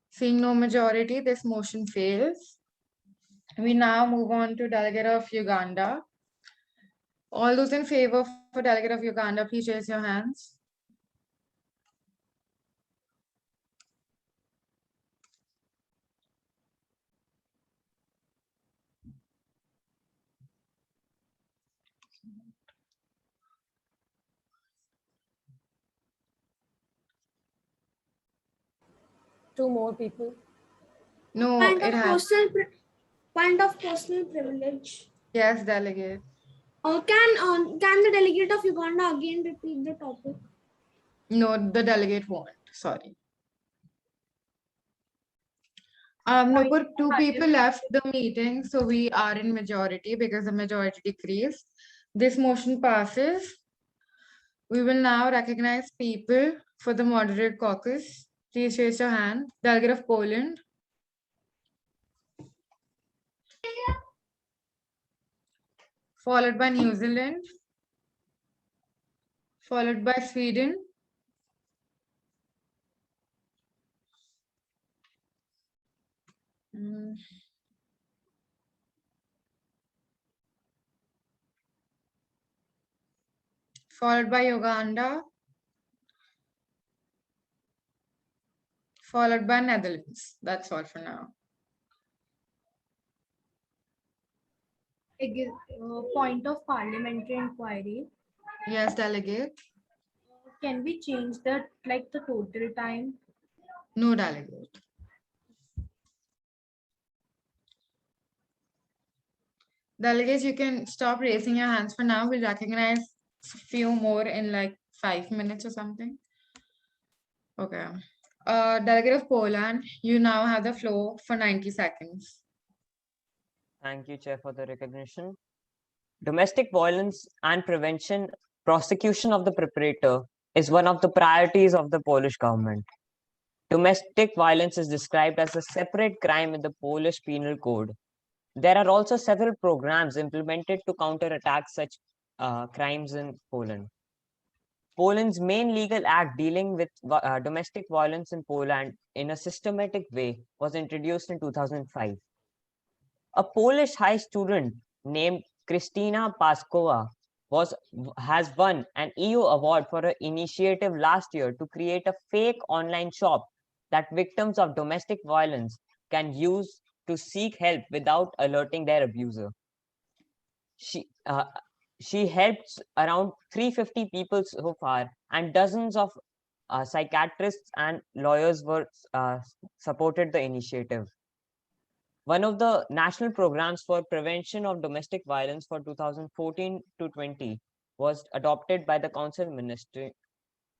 Seeing no majority, this motion fails. We now move on to Delegate of Uganda. All those in favor for Delegate of Uganda, please raise your hands. Two more people. No, Point it of has. personal privilege. Yes, Delegate. Can the delegate of Uganda again repeat the topic? No, the delegate won't. Sorry. Nupur, 2 people left the meeting, so we are in majority because the majority decreased. This motion passes. We will now recognize people for the moderate caucus. Please raise your hand. Delegate of Poland. Followed by New Zealand. Followed by Sweden. Followed by Uganda. Followed by Netherlands. That's all for now. Point of parliamentary inquiry. Yes, delegate. Can we change the total time? No, delegate. Delegates, you can stop raising your hands for now. We'll recognize a few more in like 5 minutes or something. Okay. Delegate of Poland, you now have the floor for 90 seconds. Thank you, Chair, for the recognition. Domestic violence and prevention, prosecution of the perpetrator is one of the priorities of the Polish government. Domestic violence is described as a separate crime in the Polish Penal Code. There are also several programs implemented to counterattack such crimes in Poland. Poland's main legal act dealing with domestic violence in Poland in a systematic way was introduced in 2005. A Polish high student named Krystyna Paskova has won an EU award for her initiative last year to create a fake online shop that victims of domestic violence can use to seek help without alerting their abuser. She helped around 350 people so far, and dozens of psychiatrists and lawyers were supported the initiative. One of the national programs for prevention of domestic violence for 2014 to 20 was adopted by the Council Ministry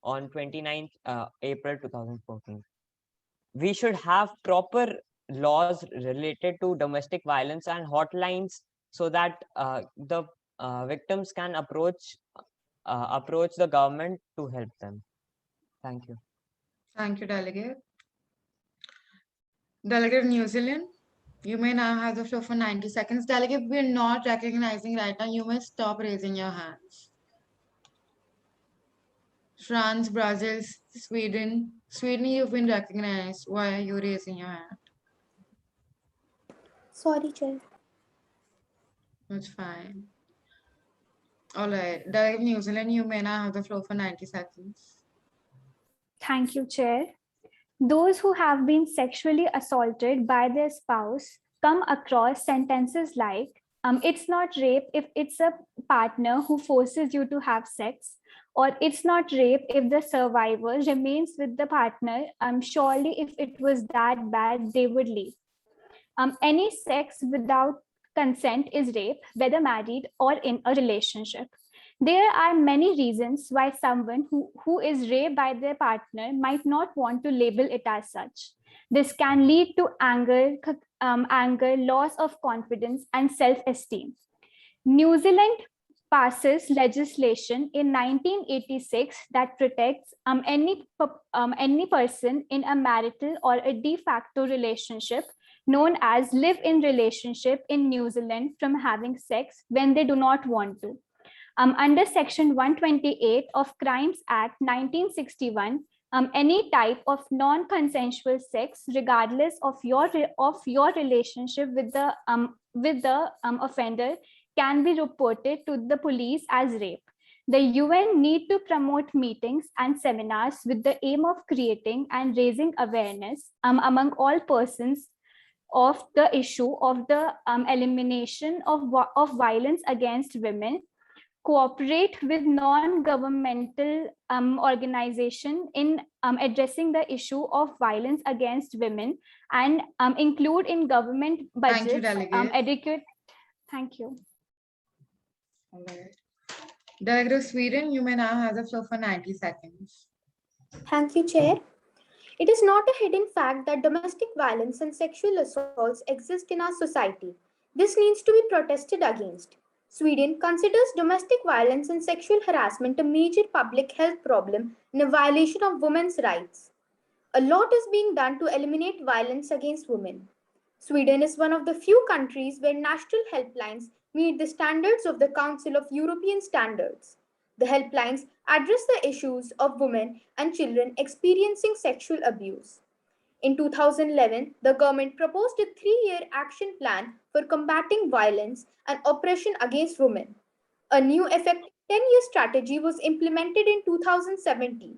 on 29th April 2014. We should have proper laws related to domestic violence and hotlines so that the victims can approach the government to help them. Thank you. Thank you, Delegate. Delegate of New Zealand, you may now have the floor for 90 seconds. Delegate, we're not recognizing right now. You may stop raising your hands. France, Brazil, Sweden. Sweden, you've been recognized. Why are you raising your hand? Sorry, Chair. That's fine. All right. Delegate of New Zealand, you may now have the floor for 90 seconds. Thank you, Chair. Those who have been sexually assaulted by their spouse come across sentences like, it's not rape if it's a partner who forces you to have sex, or it's not rape if the survivor remains with the partner. Surely if it was that bad, they would leave. Any sex without consent is rape, whether married or in a relationship. There are many reasons why someone who is raped by their partner might not want to label it as such. This can lead to anger, loss of confidence, and self-esteem. New Zealand passes legislation in 1986 that protects any person in a marital or a de facto relationship known as live-in relationship in New Zealand from having sex when they do not want to. Under Section 128 of Crimes Act 1961, any type of non-consensual sex, regardless of your relationship with the offender, can be reported to the police as rape. The UN need to promote meetings and seminars with the aim of creating and raising awareness among all persons of the issue of the elimination of violence against women, cooperate with non-governmental organizations in addressing the issue of violence against women, and include in government budgets adequate. Thank you. All right. Delegate of Sweden, you may now have the floor for 90 seconds. Thank you, Chair. It is not a hidden fact that domestic violence and sexual assaults exist in our society. This needs to be protested against. Sweden considers domestic violence and sexual harassment a major public health problem and a violation of women's rights. A lot is being done to eliminate violence against women. Sweden is one of the few countries where national helplines meet the standards of the Council of European Standards. The helplines address the issues of women and children experiencing sexual abuse. In 2011, the government proposed a 3-year action plan for combating violence and oppression against women. A new effective 10-year strategy was implemented in 2017.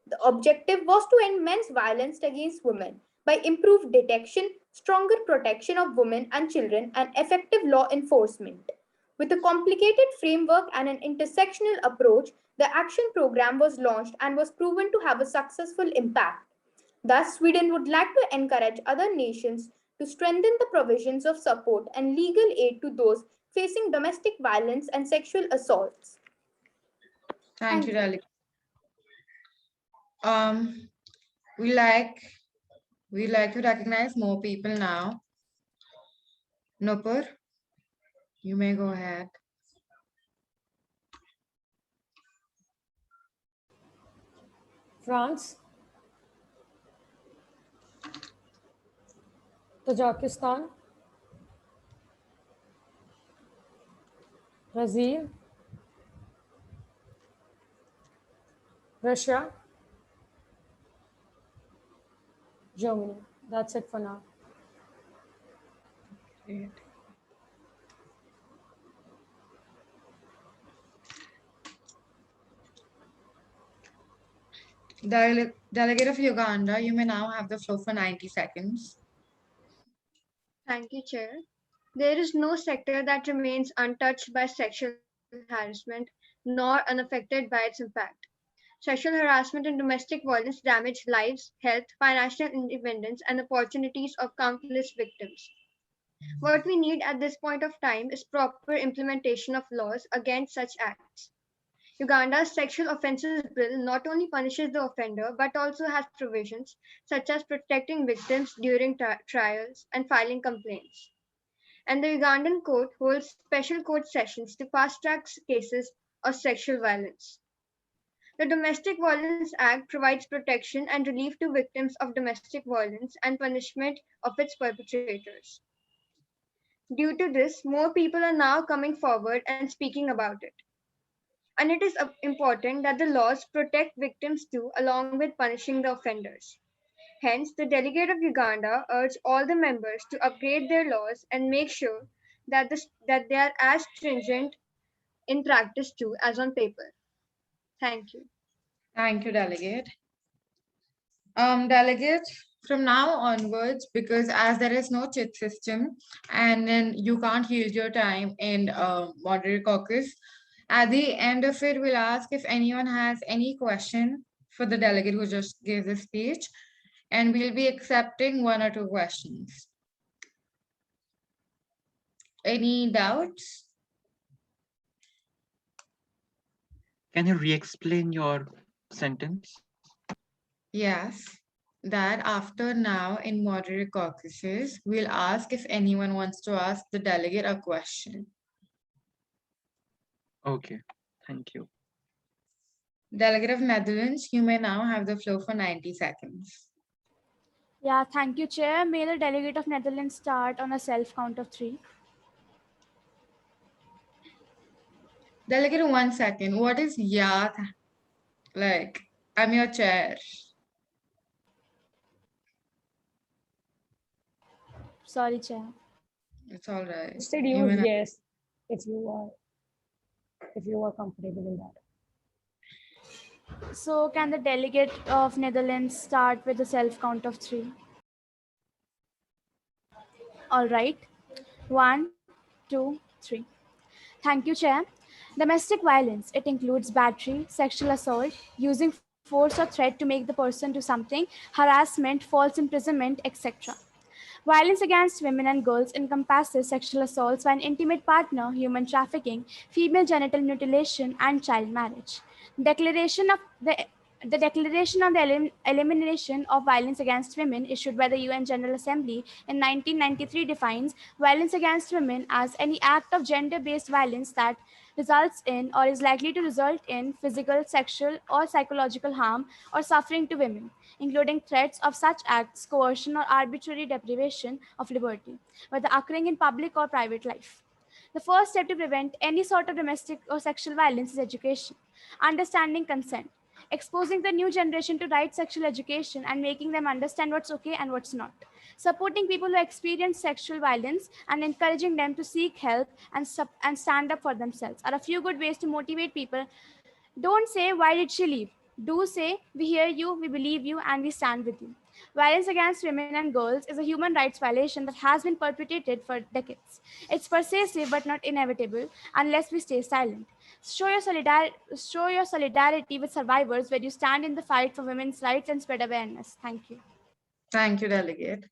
The objective was to end men's violence against women by improved detection, stronger protection of women and children, and effective law enforcement. With a complicated framework and an intersectional approach, the action program was launched and was proven to have a successful impact. Thus, Sweden would like to encourage other nations to strengthen the provisions of support and legal aid to those facing domestic violence and sexual assaults. Thank you, Delegate. We like to recognize more people now. Nupur, you may go ahead. France, Tajikistan, Brazil, Russia, Germany. That's it for now. Great. Delegate of Uganda, you may now have the floor for 90 seconds. Thank you, Chair. There is no sector that remains untouched by sexual harassment nor unaffected by its impact. Sexual harassment and domestic violence damage lives, health, financial independence, and opportunities of countless victims. What we need at this point of time is proper implementation of laws against such acts. Uganda's sexual offences bill not only punishes the offender but also has provisions such as protecting victims during trials and filing complaints. And the Ugandan court holds special court sessions to fast-track cases of sexual violence. The Domestic Violence Act provides protection and relief to victims of domestic violence and punishment of its perpetrators. Due to this, more people are now coming forward and speaking about it. And it is important that the laws protect victims too, along with punishing the offenders. Hence, the delegate of Uganda urged all the members to upgrade their laws and make sure that they are as stringent in practice too as on paper. Thank you. Thank you, Delegate. Delegate, from now onwards, because as there is no chit system and then you can't yield your time in moderated caucus, at the end of it, we'll ask if anyone has any question for the delegate who just gave the speech, and we'll be accepting 1 or 2 questions. Any doubts? Can you re-explain your sentence? Yes, that after now in moderated caucuses, we'll ask if anyone wants to ask the delegate a question. Okay, thank you. Delegate of Netherlands, you may now have the floor for 90 seconds. Yeah, thank you, Chair. May the delegate of Netherlands start on a self count of 3. Delegate, 1 second. What is yeah? Like, I'm your chair. Sorry, Chair. It's all right. Instead, use yes if you are comfortable in that. So can the delegate of Netherlands start with a self count of 3? All right. 1, 2, 3. Thank you, Chair. Domestic violence, it includes battery, sexual assault, using force or threat to make the person do something, harassment, false imprisonment, etc. Violence against women and girls encompasses sexual assaults by an intimate partner, human trafficking, female genital mutilation, and child marriage. Declaration of the Declaration on the Elimination of Violence Against Women, issued by the UN General Assembly in 1993, defines violence against women as any act of gender-based violence that results in or is likely to result in physical, sexual, or psychological harm or suffering to women, including threats of such acts, coercion, or arbitrary deprivation of liberty, whether occurring in public or private life. The first step to prevent any sort of domestic or sexual violence is education, understanding consent, exposing the new generation to right sexual education and making them understand what's okay and what's not, supporting people who experience sexual violence and encouraging them to seek help and stand up for themselves are a few good ways to motivate people. Don't say, "Why did she leave?" Do say, "We hear you, we believe you, and we stand with you." Violence against women and girls is a human rights violation that has been perpetrated for decades. It's pervasive but not inevitable unless we stay silent. Show your solidarity with survivors where you stand in the fight for women's rights and spread awareness. Thank you. Thank you, Delegate.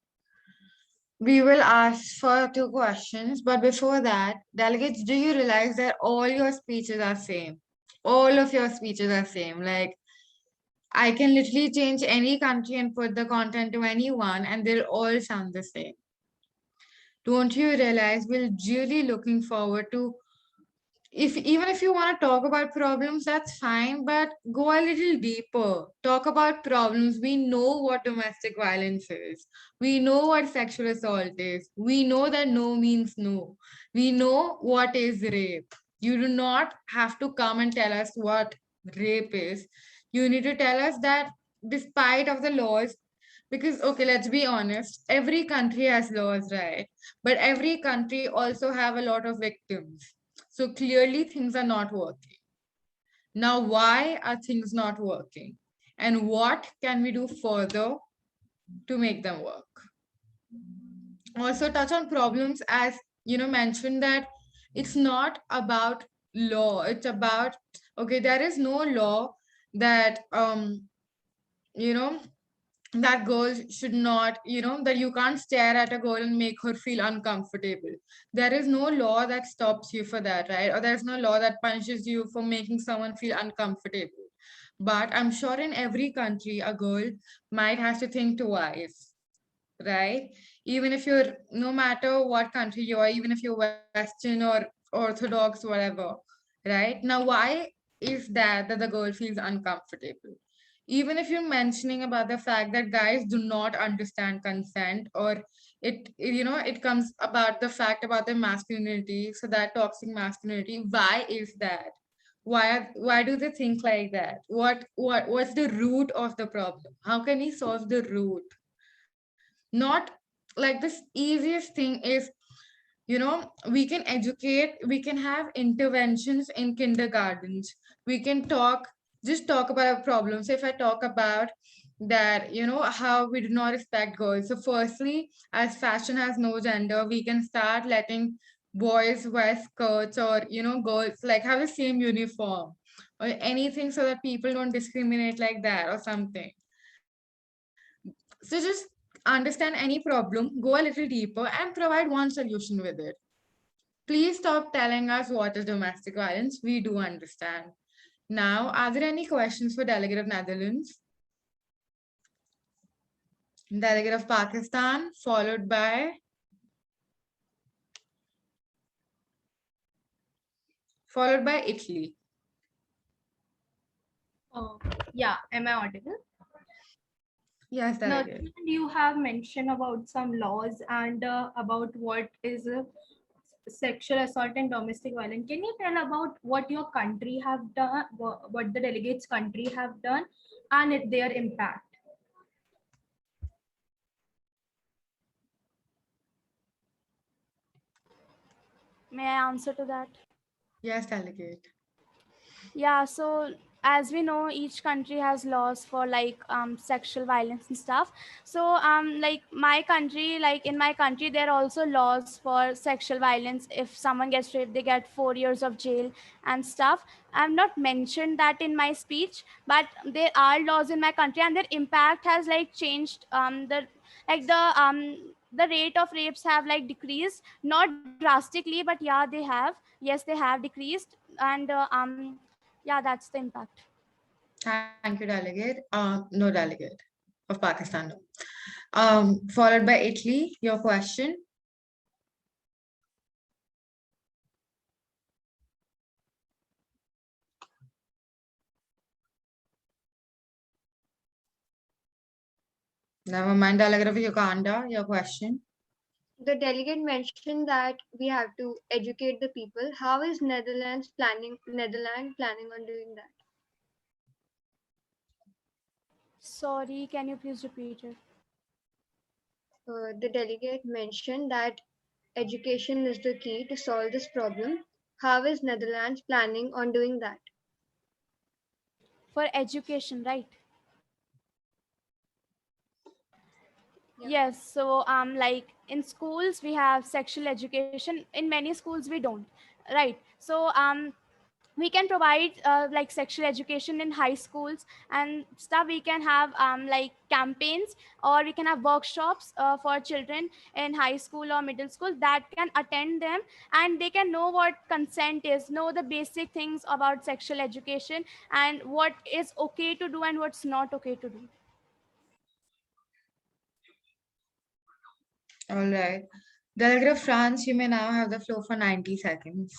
We will ask for 2 questions, but before that, delegates, do you realize that all your speeches are same? All of your speeches are same. Like, I can literally change any country and put the content to anyone and they'll all sound the same. Don't you realize we're really looking forward to, even if you want to talk about problems, that's fine, but go a little deeper. Talk about problems. We know what domestic violence is. We know what sexual assault is. We know that no means no. We know what is rape. You do not have to come and tell us what rape is. You need to tell us that despite of the laws, because okay, let's be honest, every country has laws, right? But every country also have a lot of victims. So clearly things are not working. Now, why are things not working? And what can we do further to make them work? Also touch on problems, as mentioned, that it's not about law. It's about, okay, there is no law that that girls should not, that you can't stare at a girl and make her feel uncomfortable. There is no law that stops you for that, right? Or there's no law that punishes you for making someone feel uncomfortable. But I'm sure in every country, a girl might have to think twice, right? Even if you're, no matter what country you are, even if you're Western or Orthodox, whatever, right? Now, why is that the girl feels uncomfortable? Even if you're mentioning about the fact that guys do not understand consent, or it comes about the fact about their masculinity, so that toxic masculinity, why is that? Why do they think like that? What's the root of the problem? How can we solve the root? Not like, this easiest thing is, we can educate, we can have interventions in kindergartens, we can just talk about our problems. If I talk about that, how we do not respect girls. So firstly, as fashion has no gender, we can start letting boys wear skirts, or girls like have the same uniform or anything, so that people don't discriminate like that or something. So just understand any problem, go a little deeper, and provide one solution with it. Please stop telling us what is domestic violence. We do understand. Now, are there any questions for Delegate of Netherlands? Delegate of Pakistan, followed by Italy. Yeah, am I audible? Yes, Now, Delegate. you have mentioned about some laws and about what is sexual assault and domestic violence. Can you tell about what your country have done, what the delegates' country have done, and their impact? May I answer to that? Yes, Delegate. Yeah, so as we know, each country has laws for like sexual violence and stuff. So like my country, like in my country, there are also laws for sexual violence. If someone gets raped, they get 4 years of jail and stuff. I've not mentioned that in my speech, but there are laws in my country, and their impact has like changed the the rate of rapes have like decreased, not drastically, but yeah, they have. Yes, they have decreased, and yeah, that's the impact. Thank you, delegate. No delegate of Pakistan. No. Followed by Italy, your question. Never mind, delegate of Uganda, your question. The delegate mentioned that we have to educate the people. How is Netherlands planning on doing that? Sorry, can you please repeat it? The delegate mentioned that education is the key to solve this problem. How is Netherlands planning on doing that? For education, right? Yes, so like in schools we have sexual education. In many schools we don't, right? So we can provide like sexual education in high schools and stuff. We can have like campaigns, or we can have workshops for children in high school or middle school that can attend them, and they can know what consent is, know the basic things about sexual education, and what is okay to do and what's not okay to do. All right. Delegate of France, you may now have the floor for 90 seconds.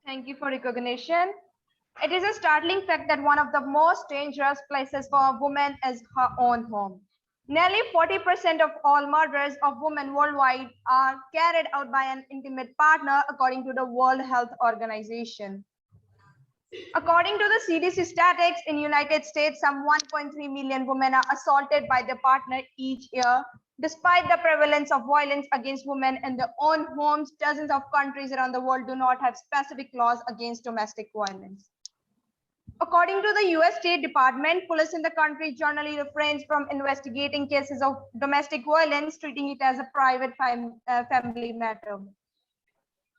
Thank you for recognition. It is a startling fact that one of the most dangerous places for a woman is her own home. Nearly 40% of all murders of women worldwide are carried out by an intimate partner, according to the World Health Organization. According to the CDC statistics, in United States, some 1.3 million women are assaulted by their partner each year. Despite the prevalence of violence against women in their own homes, dozens of countries around the world do not have specific laws against domestic violence. According to the US State Department, police in the country generally refrains from investigating cases of domestic violence, treating it as a private family matter.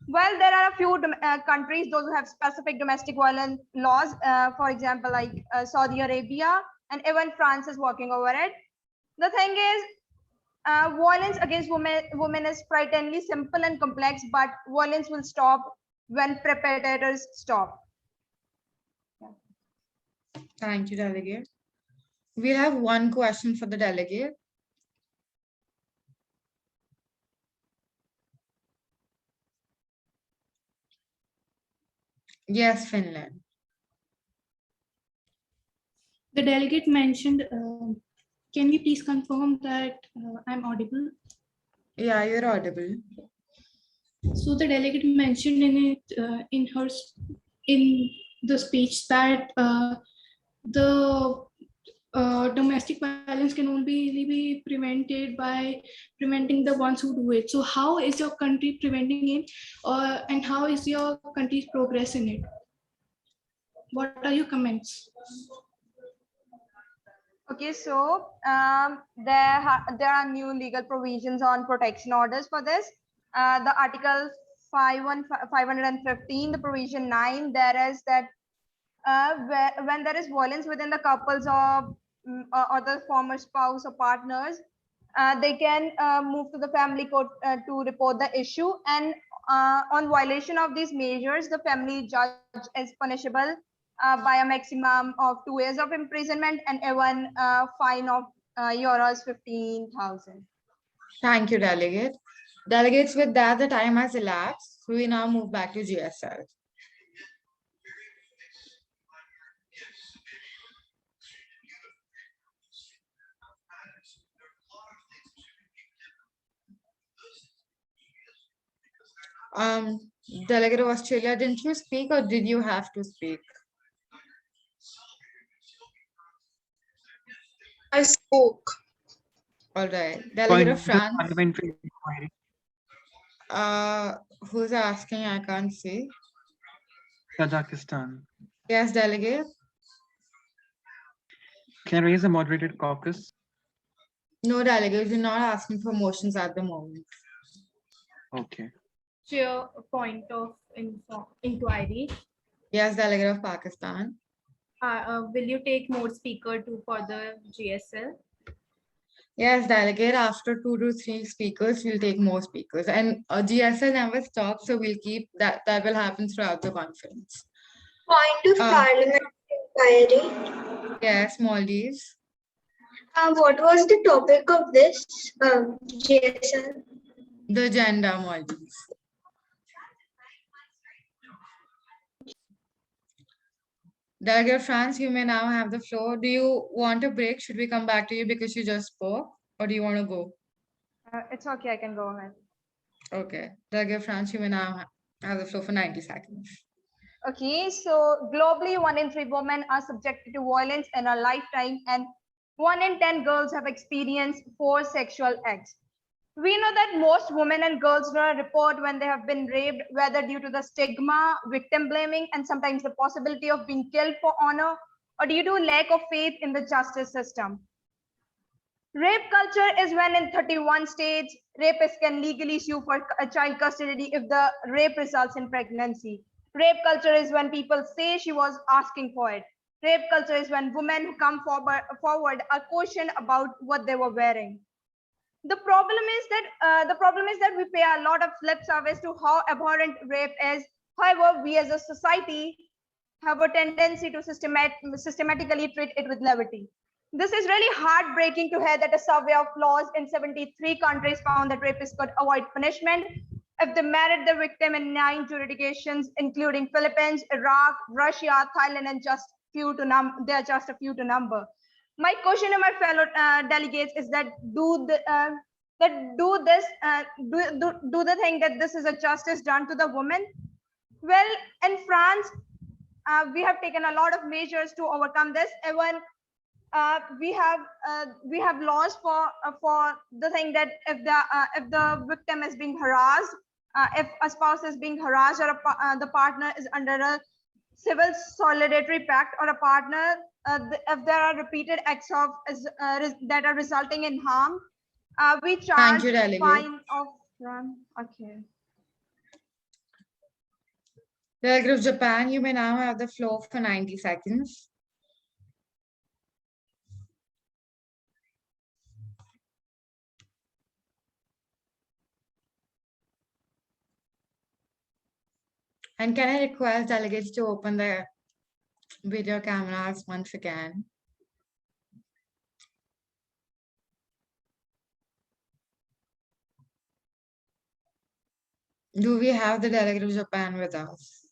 Well, there are a few countries, those who have specific domestic violence laws, for example, like Saudi Arabia, and even France is working over it. The thing is, violence against women is frighteningly simple and complex, but violence will stop when perpetrators stop. Thank you, delegate. We have one question for the delegate. Yes, Finland. The delegate mentioned, can we please confirm that I'm audible? Yeah, you're audible. So the delegate mentioned in it, in the speech that the domestic violence can only be prevented by preventing the ones who do it. So how is your country preventing it, and how is your country's progress in it? What are your comments? Okay, so there are new legal provisions on protection orders for this. The Article 515, the provision 9, there is that when there is violence within the couples or the former spouse or partners, they can move to the family court to report the issue. And on violation of these measures, the family judge is punishable by a maximum of 2 years of imprisonment and even fine of euros 15,000. Thank you, delegate. Delegates, with that, the time has elapsed. So we now move back to GSL. Delegate of Australia, didn't you speak or did you have to speak? I spoke. All right. Delegate of France. Parliamentary inquiry. Who's asking? I can't see. Kazakhstan. Yes, delegate. Can I raise a moderated caucus? No, delegate. We're not asking for motions at the moment. Okay. Chair, point of inquiry. Yes, delegate of Pakistan. Will you take more speaker to for the GSL? Yes, delegate. After 2 to 3 speakers, we'll take more speakers. And GSS never stops, so we'll keep that. That will happen throughout the conference. Point of Parliament inquiry. Yes, Maldives. What was the topic of this GSL? The gender Maldives. Delegate France, you may now have the floor. Do you want a break? Should we come back to you because you just spoke? Or do you want to go? It's okay, I can go ahead. Okay. Delegate France, you may now have the floor for 90 seconds. Okay, so globally, 1 in 3 women are subjected to violence in a lifetime, and 1 in 10 girls have experienced 4 sexual acts. We know that most women and girls do not report when they have been raped, whether due to the stigma, victim blaming, and sometimes the possibility of being killed for honor, or due to lack of faith in the justice system. Rape culture is when in 31 states, rapists can legally sue for a child custody if the rape results in pregnancy. Rape culture is when people say she was asking for it. Rape culture is when women who come forward are questioned about what they were wearing. The problem is that we pay a lot of lip service to how abhorrent rape is. However, we as a society have a tendency to systematically treat it with levity. This is really heartbreaking to hear that a survey of laws in 73 countries found that rapists could avoid punishment if they married the victim in 9 jurisdictions, including Philippines, Iraq, Russia, Thailand, and just few to there are just a few to number. My question to my fellow delegates is that do the think that this is a justice done to the woman? Well, in France, we have taken a lot of measures to overcome this. Even we have laws for the thing that if the victim is being harassed, if a spouse is being harassed, or the partner is under a civil solidarity pact, or a partner, if there are repeated acts of that are resulting in harm, we charge fine of okay. Delegate of Japan, you may now have the floor for 90 seconds. And can I request delegates to open their video cameras once again? Do we have the delegate of Japan with us?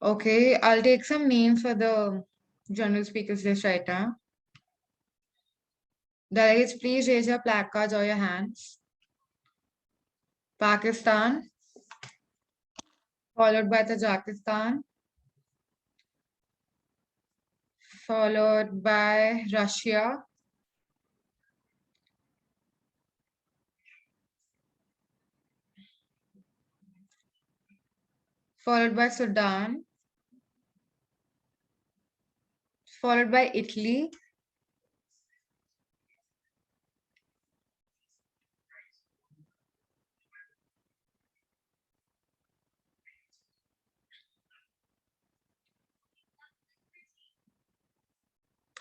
Okay, I'll take some names for the general speakers list right now. Delegates, please raise your placards or your hands. Pakistan, followed by Tajikistan, followed by Russia, followed by Sudan, followed by Italy,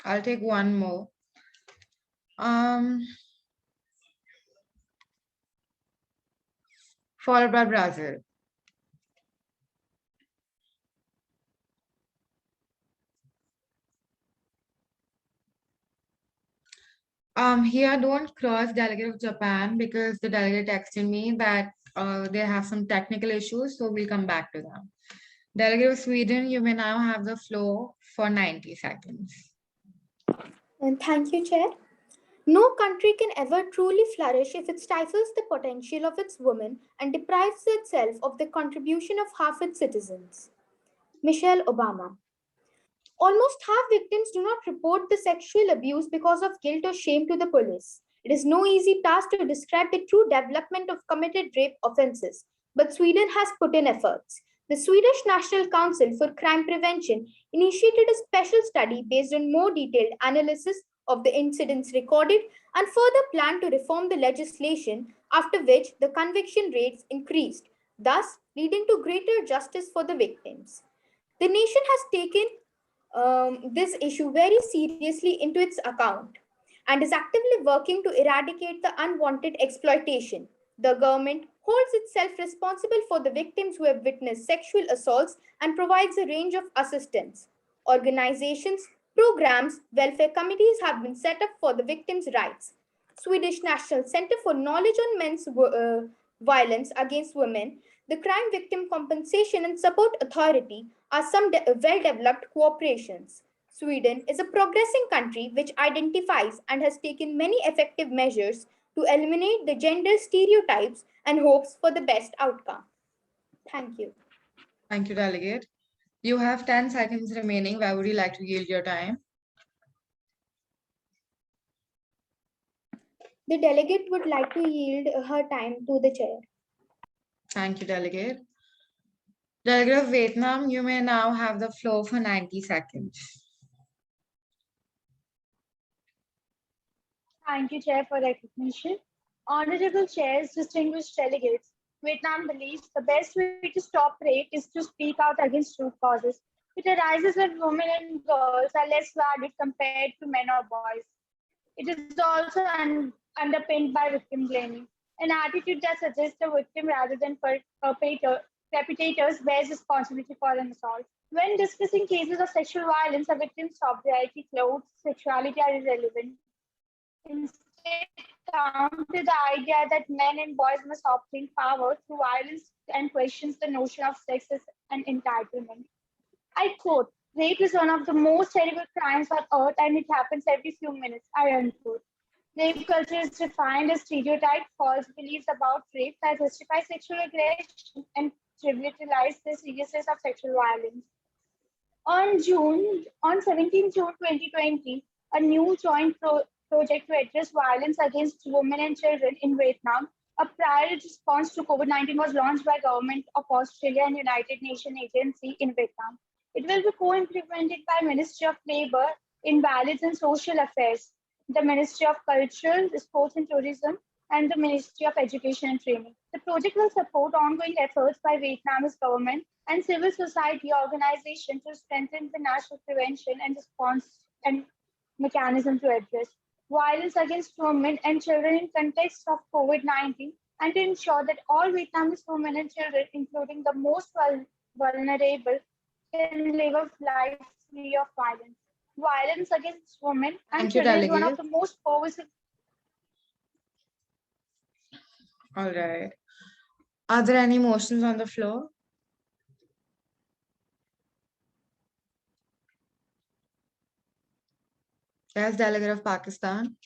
I'll take one more. Followed by Brazil. Here don't cross delegate of Japan because the delegate texted me that they have some technical issues, so we'll come back to them. Delegate of Sweden, you may now have the floor for 90 seconds. And thank you, Chair. No country can ever truly flourish if it stifles the potential of its women and deprives itself of the contribution of half its citizens. Michelle Obama. Almost half victims do not report the sexual abuse because of guilt or shame to the police. It is no easy task to describe the true development of committed rape offenses, but Sweden has put in efforts. The Swedish National Council for Crime Prevention initiated a special study based on more detailed analysis of the incidents recorded and further planned to reform the legislation, after which the conviction rates increased, thus leading to greater justice for the victims. The nation has taken this issue very seriously into its account and is actively working to eradicate the unwanted exploitation. The government holds itself responsible for the victims who have witnessed sexual assaults and provides a range of assistance. Organizations, programs, welfare committees have been set up for the victims' rights. Swedish National Center for Knowledge on Men's Violence Against Women, the Crime Victim Compensation and Support Authority are some well-developed cooperations. Sweden is a progressing country which identifies and has taken many effective measures to eliminate the gender stereotypes and hopes for the best outcome. Thank you. Thank you, Delegate. You have 10 seconds remaining. Where would you like to yield your time? The delegate would like to yield her time to the chair. Thank you, Delegate. Delegate of Vietnam, you may now have the floor for 90 seconds. Thank you, Chair, for recognition. Honorable chairs, distinguished delegates, Vietnam believes the best way to stop rape is to speak out against root causes. It arises when women and girls are less valued compared to men or boys. It is also underpinned by victim blaming, an attitude that suggests the victim rather than perpetrators bears responsibility for an assault. When discussing cases of sexual violence, a victim's sobriety, clothes, sexuality are irrelevant. Instead, counter the idea that men and boys must obtain power through violence and questions the notion of sex as an entitlement. I quote, "Rape is one of the most terrible crimes on earth and it happens every few minutes," I unquote. Rape culture is defined as stereotyped false beliefs about rape that justify sexual aggression and trivialize the seriousness of sexual violence. On 17 June 2020, a new joint project to address violence against women and children in Vietnam, a prior response to COVID-19, was launched by Government of Australia and United Nations Agency in Vietnam. It will be co-implemented by Ministry of Labour, Invalids and Social Affairs, the Ministry of Culture, Sports and Tourism, and the Ministry of Education and Training. The project will support ongoing efforts by Vietnamese government and civil society organizations to strengthen the national prevention and response and mechanism to address violence against women and children in context of COVID-19 and to ensure that all Vietnamese women and children, including the most vulnerable, can live a life free of violence. Violence against women and children is one of the most pervasive. All right. Are there any motions on the floor? Yes, Delegate of Pakistan.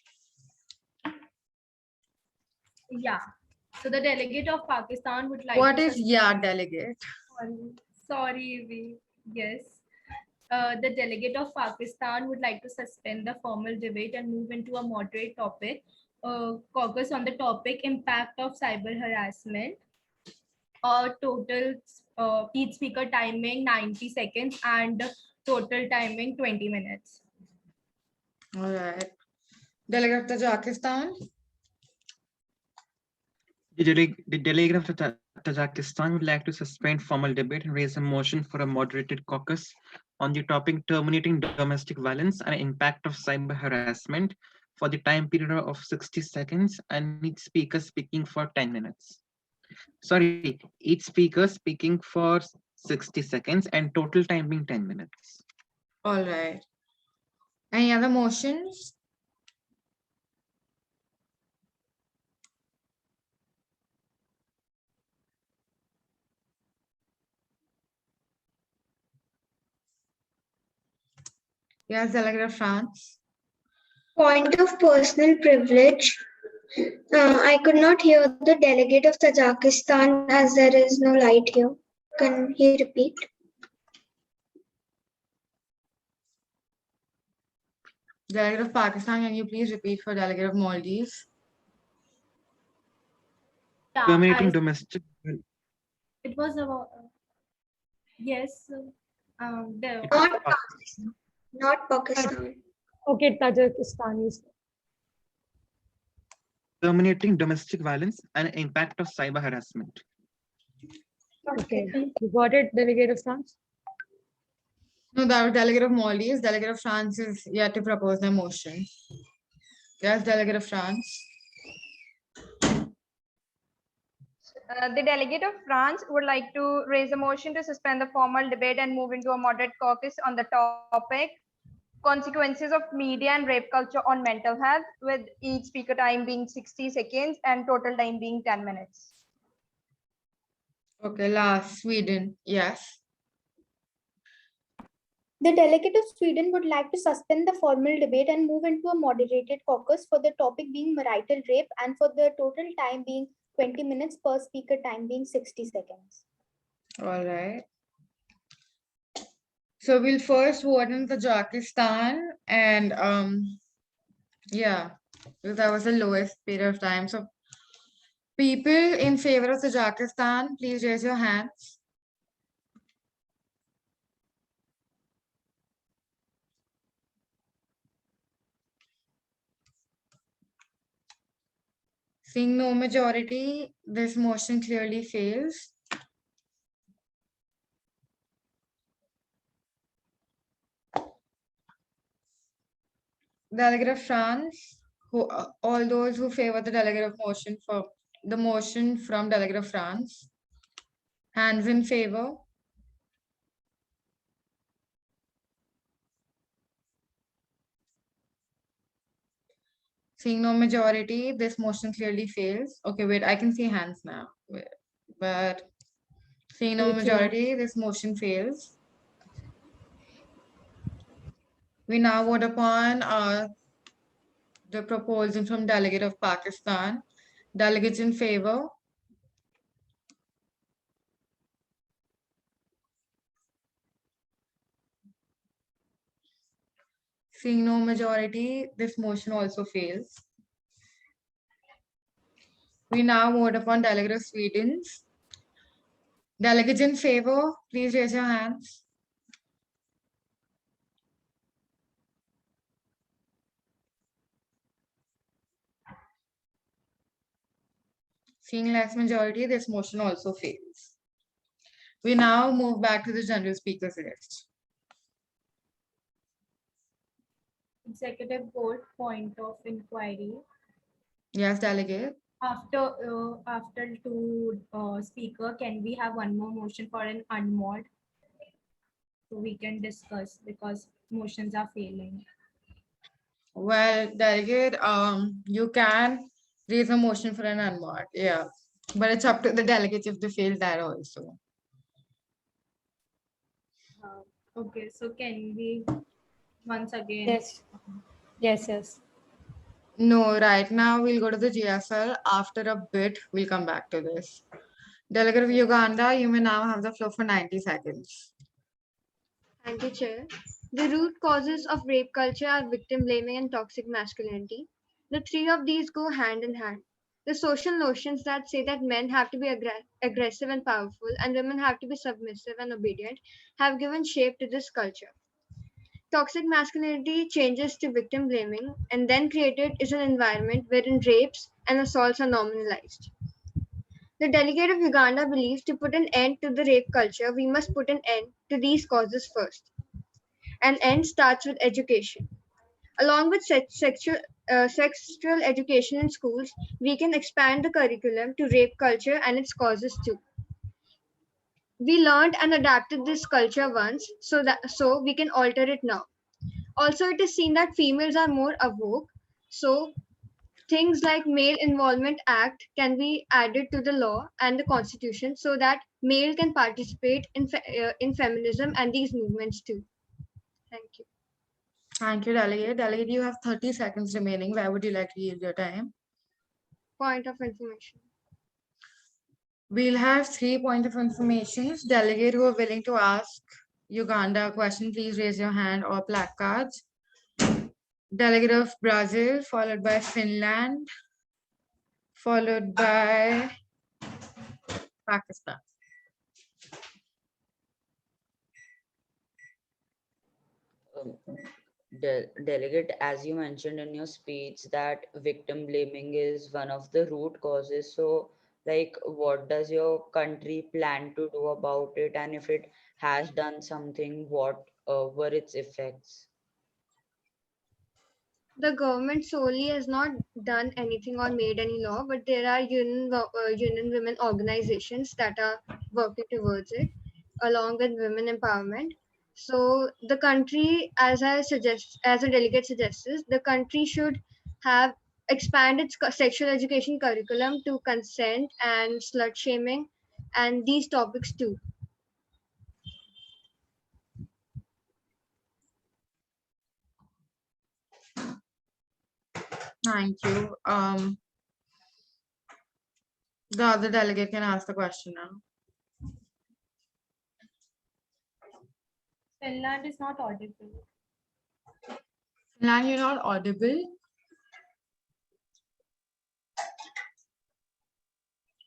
Yeah. So the delegate of Pakistan would like. What is delegate? Sorry, yes. The delegate of Pakistan would like to suspend the formal debate and move into a moderate topic. Caucus on the topic impact of cyber harassment. Total each speaker timing 90 seconds and total timing 20 minutes. All right. Delegate of Tajikistan. The delegate of Tajikistan would like to suspend formal debate and raise a motion for a moderated caucus on the topic terminating domestic violence and impact of cyber harassment for the time period of 60 seconds and each speaker speaking for 10 minutes. Sorry, each speaker speaking for 60 seconds and total time being 10 minutes. All right. Any other motions? Yes, Delegate of France. Point of personal privilege. I could not hear the delegate of Tajikistan as there is no light here. Can he repeat? Delegate of Pakistan, can you please repeat for Delegate of Maldives? Yeah, Terminating domestic. It was about yes. Not Pakistan. Okay, Tajikistan is. Terminating domestic violence and impact of cyber harassment. Okay, you got it, Delegate of France? No, that was delegate of Maldives. Delegate of France is yet to propose the motion. Yes, delegate of France. The delegate of France would like to raise a motion to suspend the formal debate and move into a moderate caucus on the topic consequences of media and rape culture on mental health, with each speaker time being 60 seconds and total time being 10 minutes. Okay, last, Sweden. Yes. The delegate of Sweden would like to suspend the formal debate and move into a moderated caucus for the topic being marital rape and for the total time being 20 minutes per speaker, time being 60 seconds. All right. So we'll first vote in Tajikistan and yeah, because that was the lowest period of time. So people in favor of Tajikistan, please raise your hands. Seeing no majority, this motion clearly fails. Delegate of France, all those who favor the delegate of motion for the motion from delegate of France, hands in favor. Seeing no majority, this motion clearly fails. Okay, wait, I can see hands now. Wait, but seeing no majority, this motion fails. We now vote upon the proposal from delegate of Pakistan. Delegates in favor. Seeing no majority, this motion also fails. We now vote upon delegate of Sweden's. Delegates in favor, please raise your hands. Seeing less majority, this motion also fails. We now move back to the general speakers list. Executive Board point of inquiry. Yes, delegate. After two speaker, can we have one more motion for an unmod? So we can discuss because motions are failing. Well, delegate, you can raise a motion for an unmod. Yeah, but it's up to the delegates if they fail that also. Okay, so can we once again? Yes. Yes, yes. No, right now we'll go to the GSL. After a bit, we'll come back to this. Delegate of Uganda, you may now have the floor for 90 seconds. Thank you, Chair. The root causes of rape culture are victim blaming and toxic masculinity. The three of these go hand in hand. The social notions that say that men have to be aggressive and powerful and women have to be submissive and obedient have given shape to this culture. Toxic masculinity changes to victim blaming, and then created is an environment wherein rapes and assaults are normalized. The delegate of Uganda believes to put an end to the rape culture, we must put an end to these causes first. An end starts with education. Along with sexual education in schools, we can expand the curriculum to rape culture and its causes too. We learned and adapted this culture once, so we can alter it now. Also, it is seen that females are more awoke, so things like Male Involvement Act can be added to the law and the constitution so that male can participate in feminism and these movements too. Thank you. Thank you, delegate. Delegate, you have 30 seconds remaining. Where would you like to use your time? Point of information. We'll have 3 points of information. Delegate who are willing to ask Uganda a question, please raise your hand or placards. Delegate of Brazil, followed by Finland, followed by Pakistan. Delegate, as you mentioned in your speech that victim blaming is one of the root causes. So Like, what does your country plan to do about it? And if it has done something, what were its effects? The government solely has not done anything or made any law, but there are union women organizations that are working towards it, along with women empowerment. So the country, as a delegate suggests, the country should have expanded sexual education curriculum to consent and slut shaming and these topics too. Thank you. The other delegate can ask the question now. Finland is not audible. Finland, you're not audible.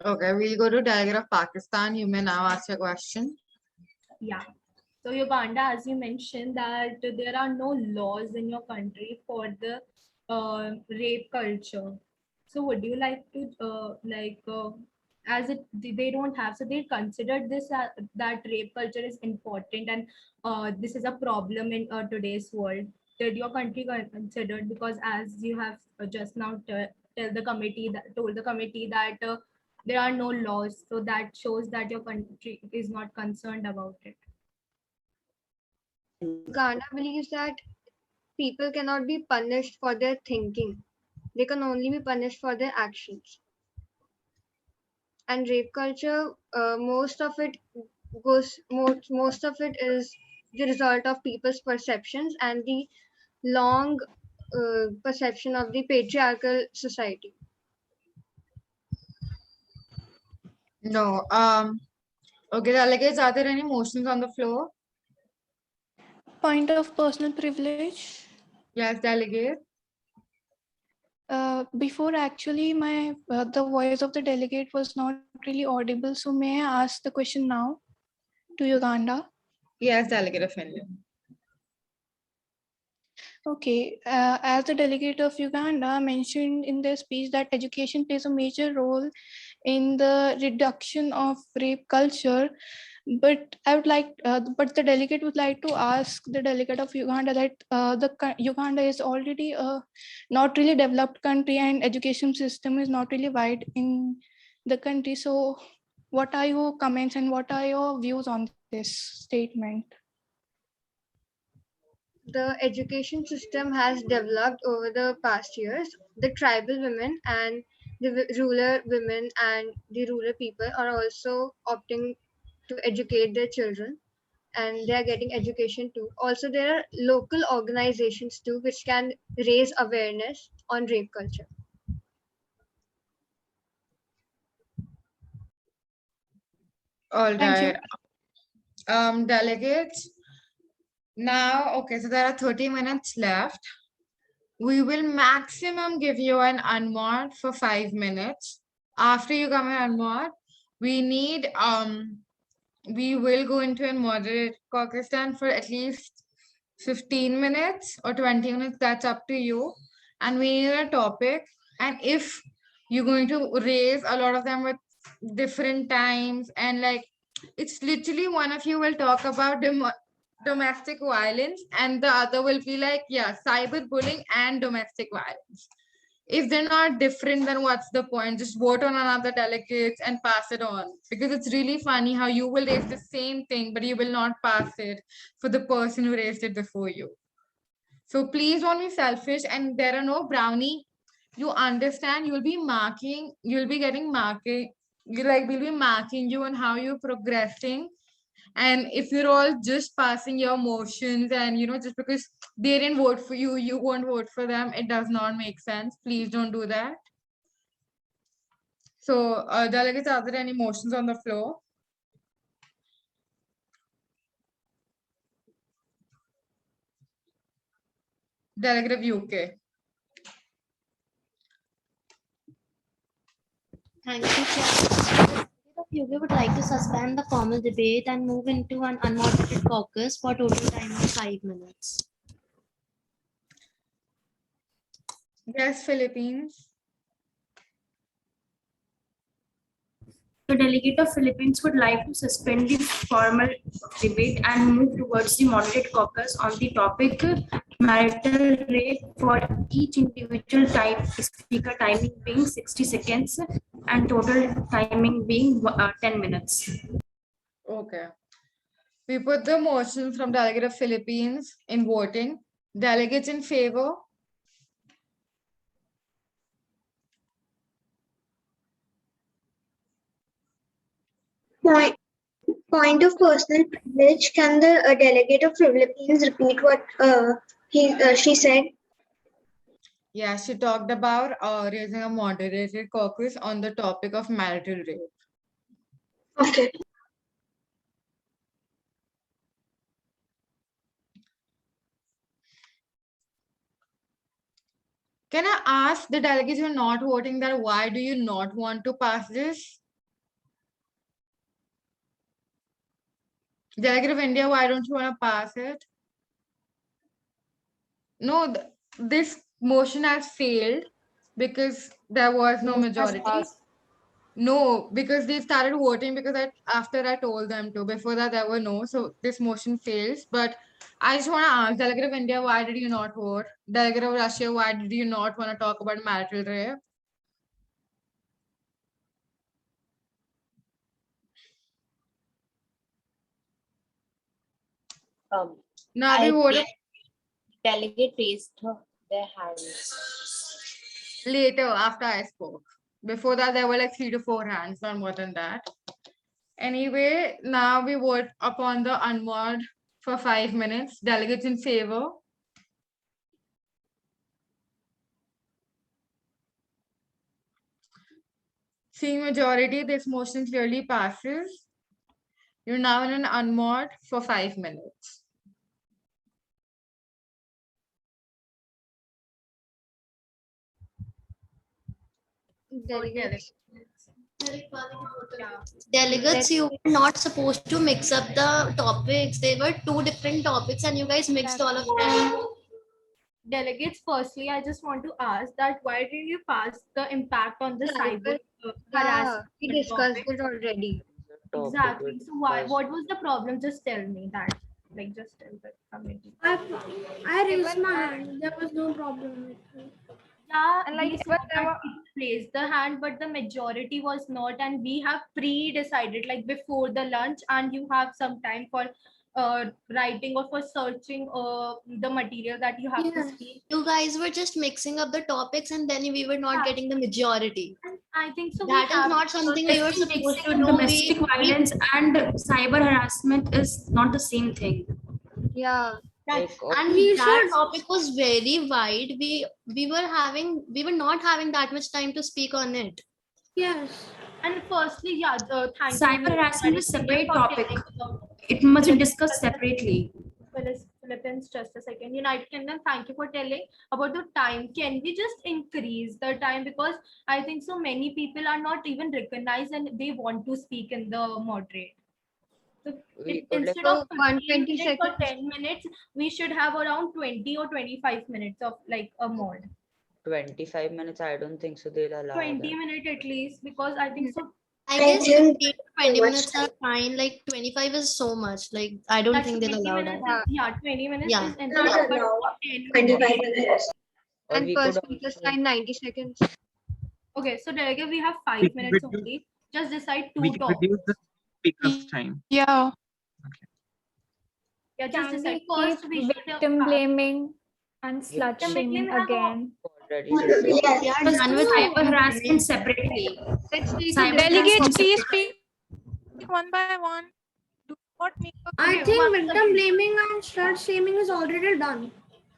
Okay, we'll go to delegate of Pakistan. You may now ask your question. Yeah. So Uganda, as you mentioned, that there are no laws in your country for the rape culture. So would you like to as they don't have, so they considered this that rape culture is important and this is a problem in today's world. Did your country consider, because as you have just now told the committee that there are no laws, so that shows that your country is not concerned about it. Uganda believes that people cannot be punished for their thinking. They can only be punished for their actions. And rape culture, most of it is the result of people's perceptions and the long perception of the patriarchal society. No. Okay, delegates, are there any motions on the floor? Point of personal privilege. Yes, delegate. Before actually the voice of the delegate was not really audible. So may I ask the question now to Uganda? Yes, delegate of Finland. Okay, as the delegate of Uganda mentioned in their speech that education plays a major role in the reduction of rape culture, but I would like, but the delegate would like to ask the delegate of Uganda that Uganda is already a not really developed country and education system is not really wide in the country. So, what are your comments and what are your views on this statement? The education system has developed over the past years. The tribal women and the rural women and the rural people are also opting to educate their children, and they are getting education too. Also, there are local organizations too which can raise awareness on rape culture. All Thank you. right. Delegates. Now, okay, so there are 30 minutes left. We will maximum give you an unmod for 5 minutes. After you come in unmod, we will go into a moderate caucus stand for at least 15 minutes or 20 minutes. That's up to you. And we need a topic. And if you're going to raise a lot of them with different times, and like it's literally one of you will talk about domestic violence and the other will be like, yeah, cyberbullying and domestic violence. If they're not different, then what's the point? Just vote on another delegates and pass it on, because it's really funny how you will raise the same thing but you will not pass it for the person who raised it before you. So please don't be selfish, and there are no brownie. You understand, you'll be getting marking, we'll be marking you on how you're progressing. And if you're all just passing your motions and just because they didn't vote for you, you won't vote for them, it does not make sense. Please don't do that. So delegates, are there any motions on the floor? Delegate of UK. Thank you, Chair. The UK would like to suspend the formal debate and move into an unmoderated caucus for total time of 5 minutes. Yes, Philippines. The delegate of Philippines would like to suspend the formal debate and move towards the moderate caucus on the topic marital rape, for each individual speaker timing being 60 seconds and total timing being 10 minutes. Okay. We put the motion from Delegate of Philippines in voting. Delegates in favor? Point of personal privilege. Can the delegate of Philippines repeat what she said? Yeah, she talked about raising a moderated caucus on the topic of marital rape. Okay. Can I ask the delegates who are not voting that why do you not want to pass this? Delegate of India, why don't you want to pass it? No, this motion has failed because there was no majority. No, because they started voting because after I told them to. Before that, there were no. So this motion fails. But I just want to ask Delegate of India, why did you not vote? Delegate of Russia, why did you not want to talk about marital rape? Now we voted. Delegate raised their hands. Later, after I spoke. Before that, there were like 3 to 4 hands, not more than that. Anyway, now we vote upon the unmod for 5 minutes. Delegates in favor? Seeing majority, this motion clearly passes. You're now in an unmod for 5 minutes. Delegates, you were not supposed to mix up the topics. There were 2 different topics and you guys mixed all of them. Delegates, firstly, I just want to ask that why did you pass the impact on the cyber harassment? We discussed topic? it already. Exactly. So what was the problem? Just tell me that. Like, just tell the committee. I raised my hand. There was no problem with me. Yeah, And like, we saw that it placed the hand, but the majority was not, and we have pre-decided like before the lunch, and you have some time for writing or for searching the material that you have to speak. You guys were just mixing up the topics and then we were not getting the majority. I think so. That is not something we were supposed to do. Domestic violence and cyber harassment is not the same thing. Yeah. And that topic was very wide. We were not having that much time to speak on it. Yes. And firstly, yeah, thank you. Cyber harassment is a separate topic. It must be discussed separately. Philippines, just a second. United Kingdom, thank you for telling about the time. Can we just increase the time? Because I think so many people are not even recognized and they want to speak in the moderate. So instead of 120 seconds or 10 minutes, we should have around 20 or 25 minutes of like a mod. 25 minutes, I don't think so they'll allow 20 that. minutes at least, because I think so. I guess 15 to 20 minutes are fine. Like 25 is so much. Like I don't think they'll allow that. Yeah, 20 minutes Yeah. is Not enough, but allowed. 10 25 minutes. Or And we first could speaker's also- time 90 seconds. Okay, so delegate, we have 5 We can minutes reduce- only. Just decide We 2 can topics. reduce the speaker's time. Yeah. Yeah, just Can decide. we First, keep we should victim blaming and slut Victim shaming blaming again? Already Yes, we are done with cyber harassment separately. Cyber Delegates, harassment please separately. speak one by one. Do not make a I think victim blaming and slut shaming is already done.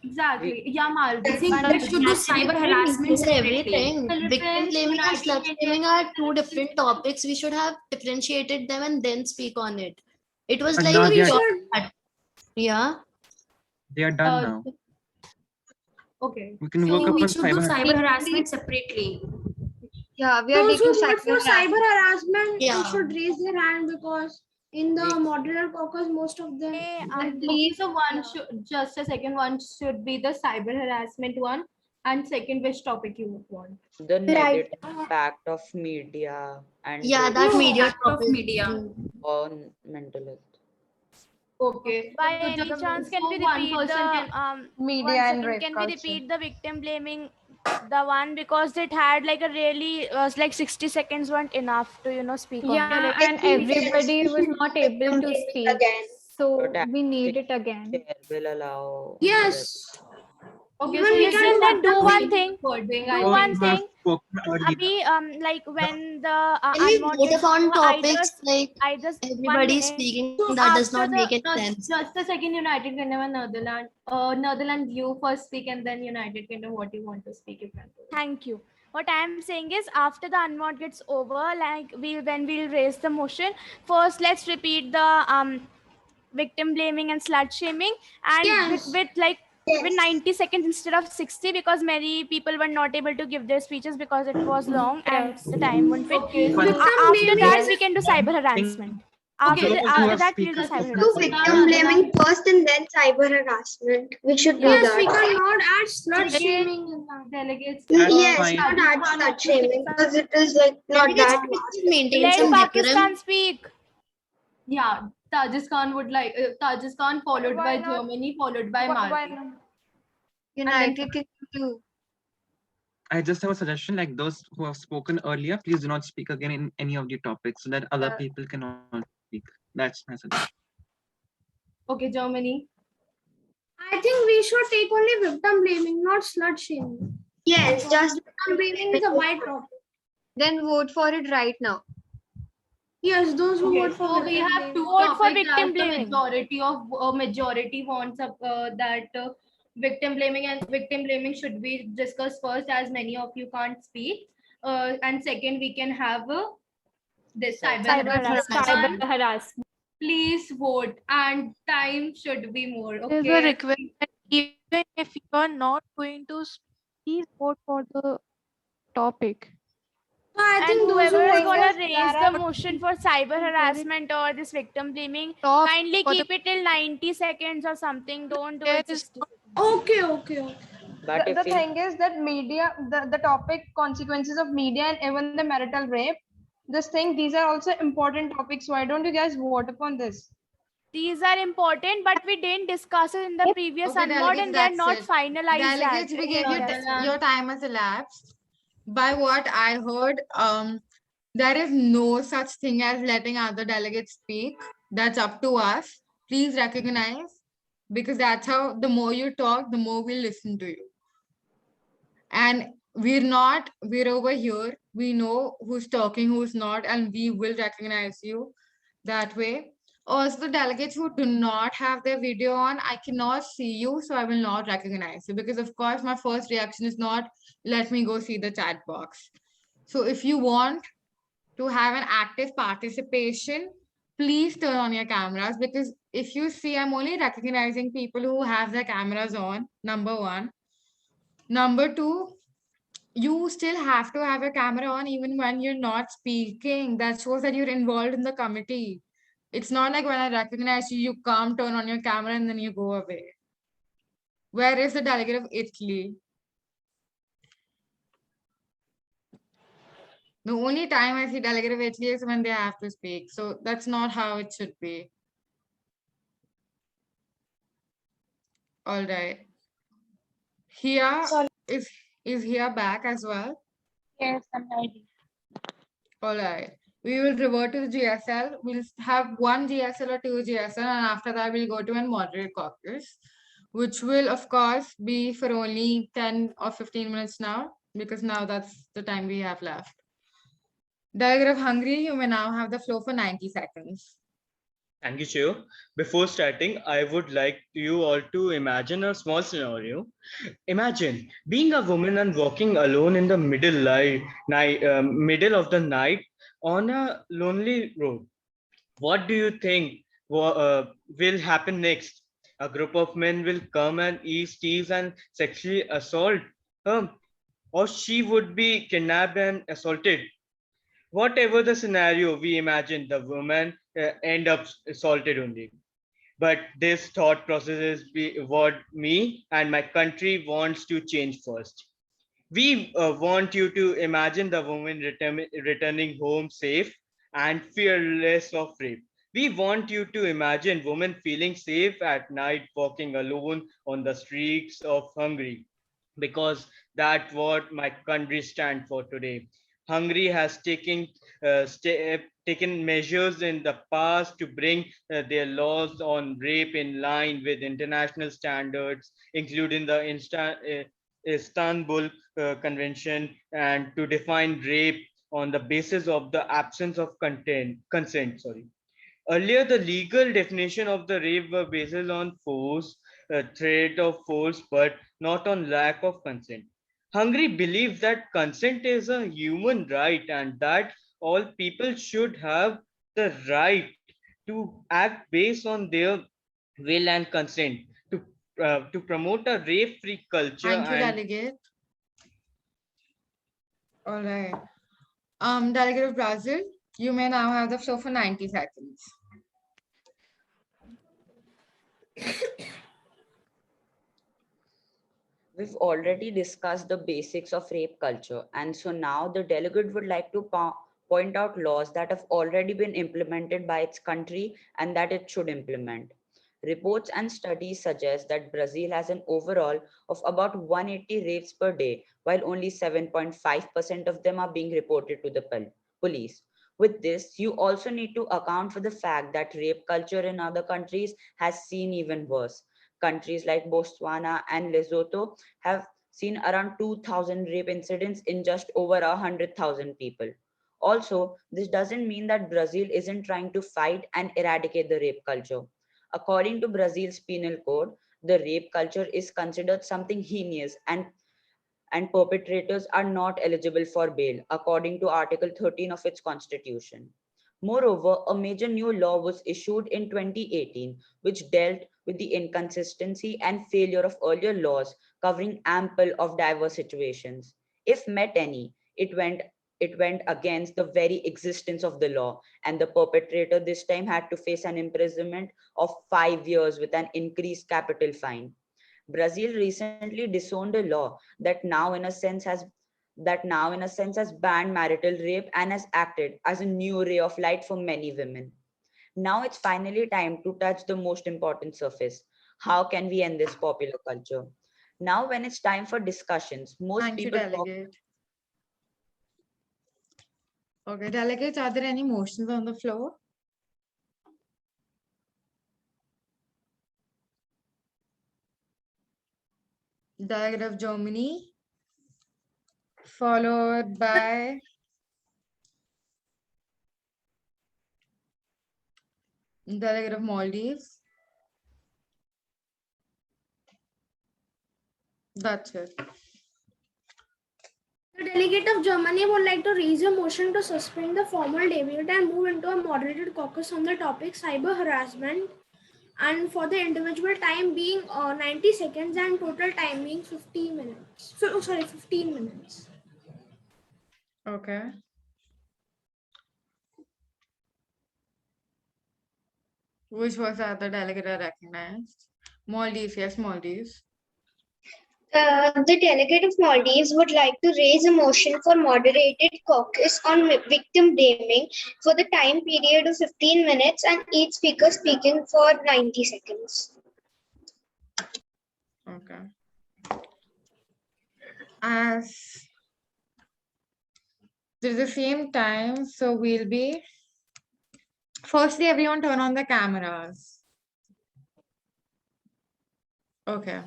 Exactly. Yeah, Maldives. I think we should do cyber harassment It's separately. everything. Victim Philippines, blaming and United slut Kingdom. shaming are 2 different topics. We should have differentiated them and then speak on it. It was But like now we they are- should. Yeah. They are done now. Okay. We can So work we upon should do cyber. cyber harassment separately. Yeah, we are Those who taking vote for cyber harassment Yeah. should raise their hand, because in the moderator caucus, most of them. And please, so one should, just a second, one should be the cyber harassment one, And second, which topic you want? The negative impact of media and Yeah, that media topic. on mental health. Okay. By So any just chance, can so we one repeat person the can media one and second, rape can culture. we repeat the victim blaming, the one, because it had like a really like 60 seconds weren't enough to speak on it. Yeah, and everybody was not able to speak. So we need it again. Chair will allow. Yes. Okay, Even so we listen, can Then do one thing. recording. Do I one Those who have thing. spoken earlier. Abhi, like when the Can we vote unwanted upon either topics like either 1 everybody minute. speaking? So That does after not make any No, sense. just a second, United Kingdom and Netherlands. Netherlands, you first speak, and then United Kingdom, what you want to speak, you can. Thank you. What I am saying is, after the unmod gets over, like when we'll raise the motion, first let's repeat the victim blaming and slut shaming, and with 90 seconds instead of 60, because many people were not able to give their speeches because it was long and the time won't fit. Okay. So, after that, we can do cyber harassment. After Those who after have that, we'll do speakers, cyber Do harassment. victim blaming first and then cyber harassment. We should do Yes, that. we cannot add slut Delegate- shaming. Delegates. Yes, fine. not add slut shaming because it is like not that. Maintain Let some Pakistan decorum. speak. Yeah, Tajikistan would like Tajikistan followed Why by not? Germany, followed by Why Malta. not? United Kingdom too. I just have a suggestion, like those who have spoken earlier, please do not speak again in any of the topics so that other people can also speak. That's my suggestion. Okay, Germany. I think we should take only victim blaming, not slut shaming. Yes, just victim blaming is a wide topic. Then vote for it right now. Yes, those who Okay, vote for so we victim have two Vote for topics victim as the blaming. majority wants that victim blaming and victim blaming should be discussed first, as many of you can't speak. And second, we can have this cyber harassment. harassment. Please vote, and time should be more. There's a Okay. request that even if you are not going to, please vote for the topic. I And think those who whoever is vote gonna for raise the motion for cyber harassment or this victim blaming, kindly for the- keep it till 90 seconds or something. Don't do There it is 60 seconds. Okay. But The if we thing is that media, the topic consequences of media and even the marital rape, these are also important topics. Why don't you guys vote upon this? These are important, but we didn't discuss it in the previous Okay, unmod, delegates, and they're that's not it. finalized Delegates, yet. we gave you Okay. your time has elapsed. By what I heard, there is no such thing as letting other delegates speak. That's up to us. Please recognize, because that's how the more you talk, the more we'll listen to you. And we're over here. We know who's talking, who's not, and we will recognize you that way. Also, the delegates who do not have their video on, I cannot see you, so I will not recognize you, because of course my first reaction is not, let me go see the chat box. So if you want to have an active participation, please turn on your cameras, because if you see, I'm only recognizing people who have their cameras on, number one. Number two, you still have to have a camera on even when you're not speaking. That shows that you're involved in the committee. It's not like when I recognize you, you come, turn on your camera, and then you go away. Where is the delegate of Italy? The only time I see delegate of Italy is when they have to speak. So that's not how it should be. All right. Here is here back as well. Yes, I'm ready. All right. We will revert to the GSL. We'll have one GSL or two GSL, and after that, we'll go to a moderate caucus, which will, of course, be for only 10 or 15 minutes now, because now that's the time we have left. Delegate of Hungary, you may now have the floor for 90 seconds. Thank you, Chair. Before starting, I would like you all to imagine a small scenario. Imagine being a woman and walking alone in the middle of the night on a lonely road. What do you think will happen next? A group of men will come and eat, steal, and sexually assault her, or she would be kidnapped and assaulted. Whatever the scenario we imagine, the woman end up assaulted only. But this thought process is what me and my country wants to change first. We want you to imagine the woman returning home safe and fearless of rape. We want you to imagine women feeling safe at night, walking alone on the streets of Hungary, because that's what my country stands for today. Hungary has taken measures in the past to bring their laws on rape in line with international standards, including the Istanbul Convention, and to define rape on the basis of the absence of consent. Sorry. Earlier, the legal definition of the rape were based on force, threat of force, but not on lack of consent. Hungary believes that consent is a human right and that all people should have the right to act based on their will and consent, to promote a rape-free culture. Thank you, and delegate. All right. Delegate of Brazil, you may now have the floor for 90 seconds. We've already discussed the basics of rape culture, and so now the delegate would like to point out laws that have already been implemented by its country and that it should implement. Reports and studies suggest that Brazil has an overall of about 180 rapes per day, while only 7.5% of them are being reported to the police. With this, you also need to account for the fact that rape culture in other countries has seen even worse. Countries like Botswana and Lesotho have seen around 2,000 rape incidents in just over 100,000 people. Also, this doesn't mean that Brazil isn't trying to fight and eradicate the rape culture. According to Brazil's penal code, the rape culture is considered something heinous, and perpetrators are not eligible for bail, according to Article 13 of its constitution. Moreover, a major new law was issued in 2018, which dealt with the inconsistency and failure of earlier laws covering ample of diverse situations. If met any, it went against the very existence of the law, and the perpetrator this time had to face an imprisonment of 5 years with an increased capital fine. Brazil recently disowned a law that now in a sense has banned marital rape and has acted as a new ray of light for many women. Now it's finally time to touch the most important surface. How can we end this popular culture? Now, when it's time for discussions, most Thank you, people talk. delegate. Okay, delegates, are there any motions on the floor? Delegate of Germany, followed by delegate of Maldives. That's it. The delegate of Germany would like to raise a motion to suspend the formal debate and move into a moderated caucus on the topic cyber harassment, and for the individual time being 90 seconds and total time being 15 minutes. 15 minutes. Okay. Which was the other delegate I recognized? Maldives, yes, Maldives. The delegate of Maldives would like to raise a motion for moderated caucus on victim blaming for the time period of 15 minutes and each speaker speaking for 90 seconds. Okay. As there's the same time, so we'll be firstly everyone turn on the cameras. Okay.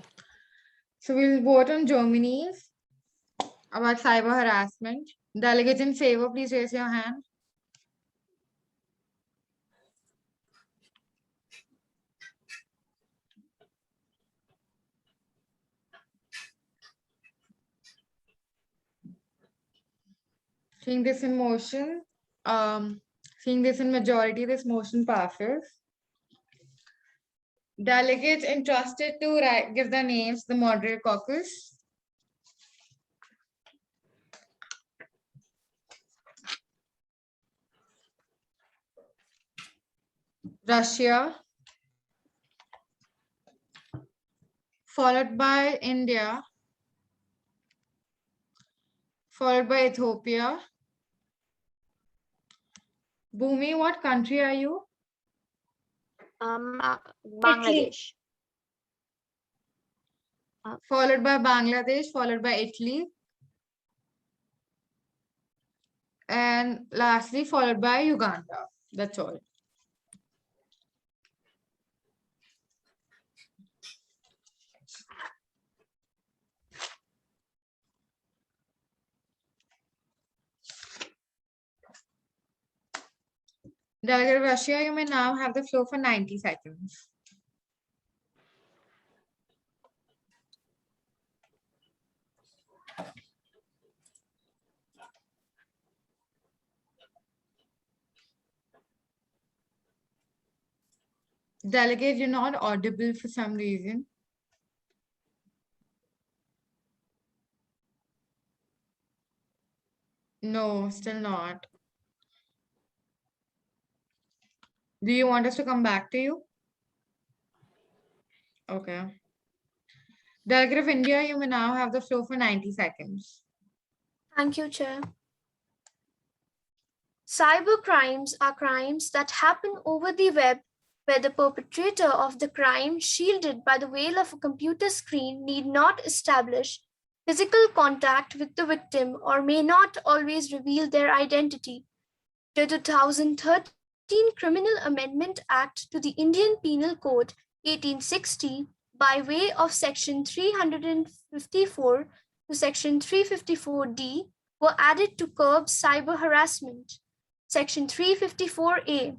So we'll vote on Germany's about cyber harassment. Delegates in favor, please raise your hand. Seeing this in motion, seeing this in majority, this motion passes. Delegates entrusted to give the names, the moderate caucus. Russia, followed by India, followed by Ethiopia. Bhumi, what country are you? Bangladesh. Followed by Bangladesh, followed by Italy. And lastly, followed by Uganda. That's all. Delegate Russia, you may now have the floor for 90 seconds. Delegate, you're not audible for some reason. No, still not. Do you want us to come back to you? Okay. Delegate of India, you may now have the floor for 90 seconds. Thank you, Chair. Cyber crimes are crimes that happen over the web where the perpetrator of the crime, shielded by the veil of a computer screen, need not establish physical contact with the victim or may not always reveal their identity. The 2013 Criminal Amendment Act to the Indian Penal Code 1860, by way of Section 354 to Section 354D, were added to curb cyber harassment. Section 354A,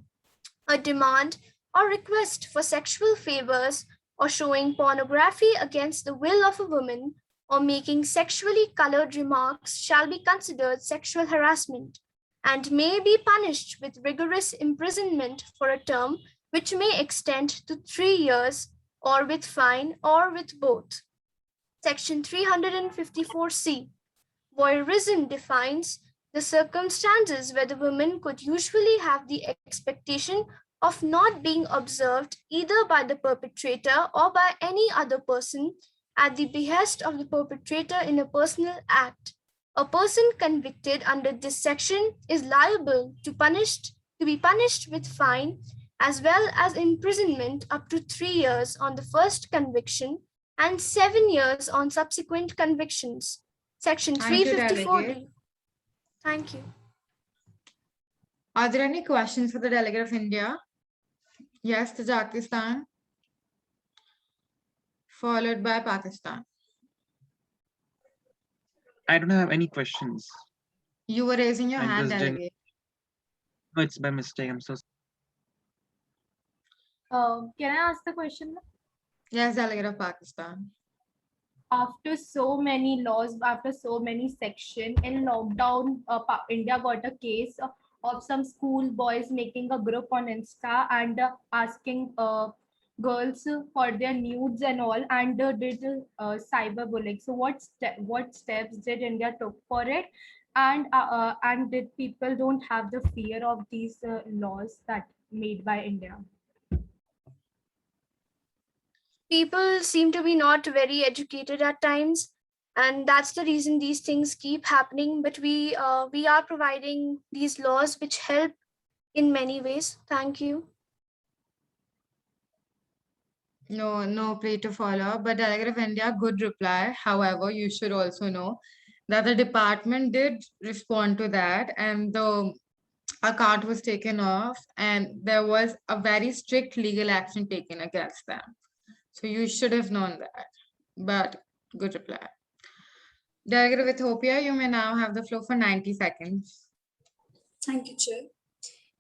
a demand or request for sexual favors or showing pornography against the will of a woman or making sexually colored remarks shall be considered sexual harassment and may be punished with rigorous imprisonment for a term which may extend to 3 years or with fine or with both. Section 354C, voyeurism defines the circumstances where the woman could usually have the expectation of not being observed either by the perpetrator or by any other person at the behest of the perpetrator in a personal act. A person convicted under this section is liable to be punished with fine as well as imprisonment up to 3 years on the first conviction and 7 years on subsequent convictions. Section 354D. Thank you. Are there any questions for the delegate of India? Yes, Tajikistan, followed by Pakistan. I don't have any questions. You were raising your hand, just didn't- delegate. No, it's by mistake. I'm so Can I ask the question? Yes, delegate of Pakistan. After so many laws, after so many sections in lockdown, India got a case of some school boys making a group on Insta and asking girls for their nudes and all, and did cyberbullying. So what steps did India took for it, and did people don't have the fear of these laws that made by India? People seem to be not very educated at times, and that's the reason these things keep happening. But we are providing these laws which help in many ways. Thank you. No play to follow, but delegate of India, good reply. However, you should also know that the department did respond to that, and the account was taken off, and there was a very strict legal action taken against them. So you should have known that, but good reply. Delegate of Ethiopia, you may now have the floor for 90 seconds. Thank you, Chair.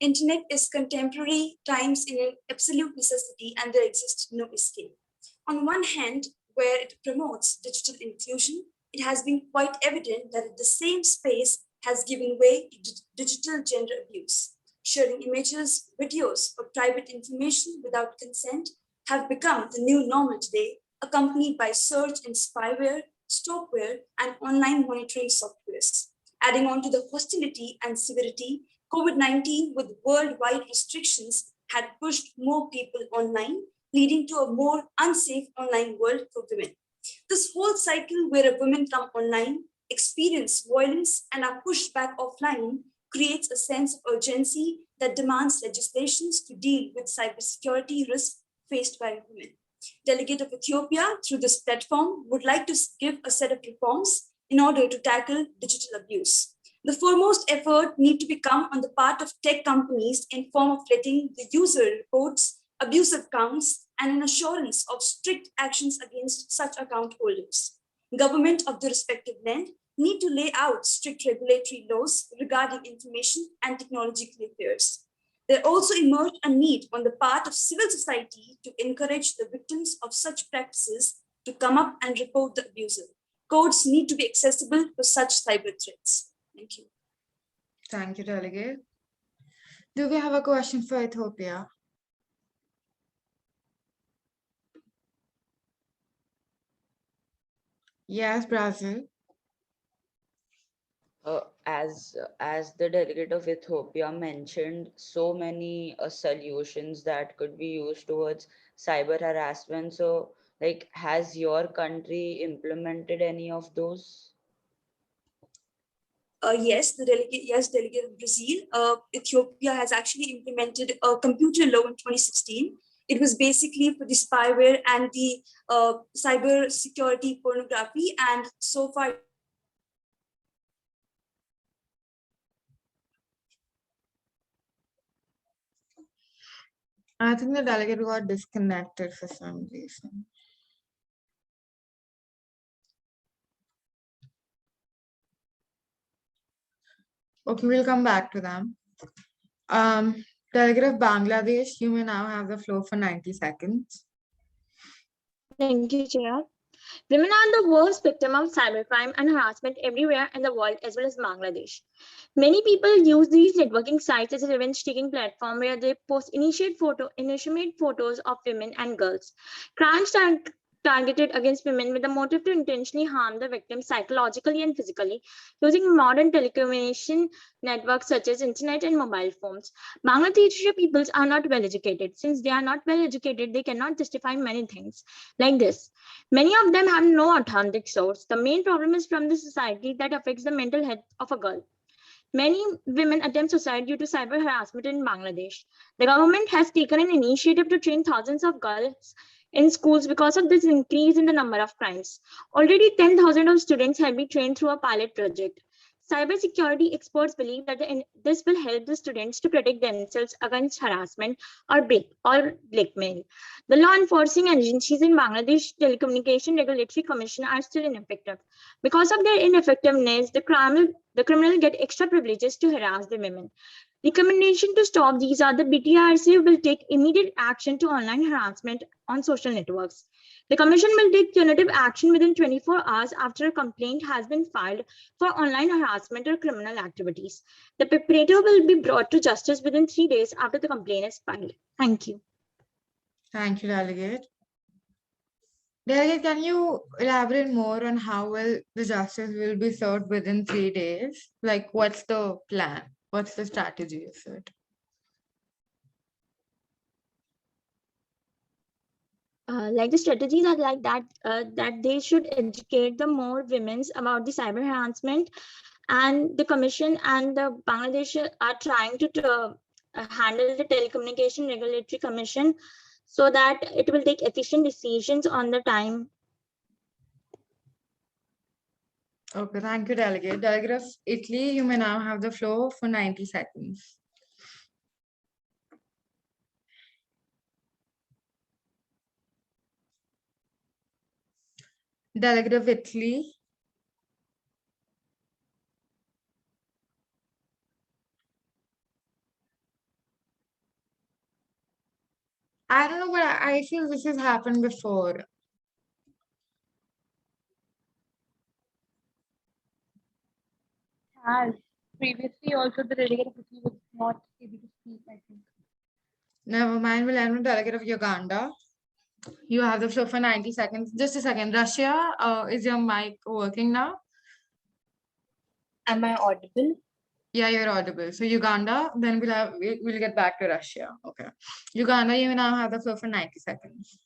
Internet is contemporary times in an absolute necessity, and there exists no escape. On one hand, where it promotes digital inclusion, it has been quite evident that the same space has given way to digital gender abuse. Sharing images, videos, or private information without consent have become the new normal today, accompanied by surge in spyware, stalkware, and online monitoring softwares. Adding on to the hostility and severity, COVID-19 with worldwide restrictions had pushed more people online, leading to a more unsafe online world for women. This whole cycle where a woman comes online experience violence and are pushed back offline creates a sense of urgency that demands legislations to deal with cybersecurity risks faced by women. Delegate of Ethiopia, through this platform, would like to give a set of reforms in order to tackle digital abuse. The foremost effort need to become on the part of tech companies in form of letting the user reports abusive accounts and an assurance of strict actions against such account holders. Government of the respective land need to lay out strict regulatory laws regarding information and technological affairs. There also emerged a need on the part of civil society to encourage the victims of such practices to come up and report the abuser. Codes need to be accessible for such cyber threats. Thank you. Thank you, Delegate. Do we have a question for Ethiopia? Yes, Brazil. As the delegate of Ethiopia mentioned, so many solutions that could be used towards cyber harassment. So, like, has your country implemented any of those? Yes, delegate of Brazil. Ethiopia has actually implemented a computer law in 2016. It was basically for the spyware and the cyber security pornography, and so far. I think the delegate got disconnected for some reason. Okay, we'll come back to them. Delegate of Bangladesh, you may now have the floor for 90 seconds. Thank you, Chair. Women are the worst victim of cybercrime and harassment everywhere in the world, as well as Bangladesh. Many people use these networking sites as a revenge-taking platform where they post intimate photos of women and girls. Crimes targeted against women with the motive to intentionally harm the victim psychologically and physically using modern telecommunication networks such as internet and mobile phones. Bangladeshi peoples are not well educated. Since they are not well educated, they cannot justify many things like this. Many of them have no authentic source. The main problem is from the society that affects the mental health of a girl. Many women attempt suicide due to cyber harassment in Bangladesh. The government has taken an initiative to train thousands of girls in schools because of this increase in the number of crimes. Already 10,000 of students have been trained through a pilot project. Cybersecurity experts believe that this will help the students to protect themselves against harassment or blackmail. The law enforcing agencies in Bangladesh Telecommunication Regulatory Commission are still ineffective. Because of their ineffectiveness, the criminal get extra privileges to harass the women. Recommendation to stop these are the BTRC will take immediate action to online harassment on social networks. The Commission will take punitive action within 24 hours after a complaint has been filed for online harassment or criminal activities. The perpetrator will be brought to justice within 3 days after the complaint is filed. Thank you. Thank you, Delegate. Delegate, can you elaborate more on how well the justice will be served within 3 days? Like, what's the plan? What's the strategy of it? Like the strategies are like that, that they should educate the more women about the cyber harassment, and the Commission and the Bangladesh are trying to handle the Telecommunication Regulatory Commission so that it will take efficient decisions on the time. Okay, thank you, Delegate. Delegate of Italy, you may now have the floor for 90 seconds. Delegate of Italy. I don't know, but I feel this has happened before. Has previously also the delegate of Italy was not able to speak, I think. Never mind, we'll end with Delegate of Uganda. You have the floor for 90 seconds. Just a second. Russia, is your mic working now? Am I audible? Yeah, you're audible. So Uganda, then we'll get back to Russia. Okay. Uganda, you now have the floor for 90 seconds.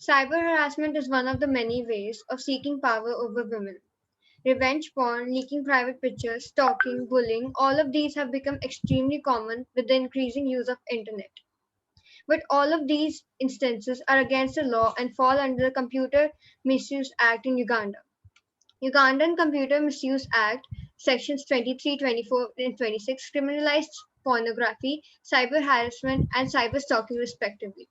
Cyber harassment is one of the many ways of seeking power over women. Revenge porn, leaking private pictures, stalking, bullying, all of these have become extremely common with the increasing use of internet. But all of these instances are against the law and fall under the Computer Misuse Act in Uganda. Ugandan Computer Misuse Act, sections 23, 24, and 26 criminalized pornography, cyber harassment, and cyber stalking respectively.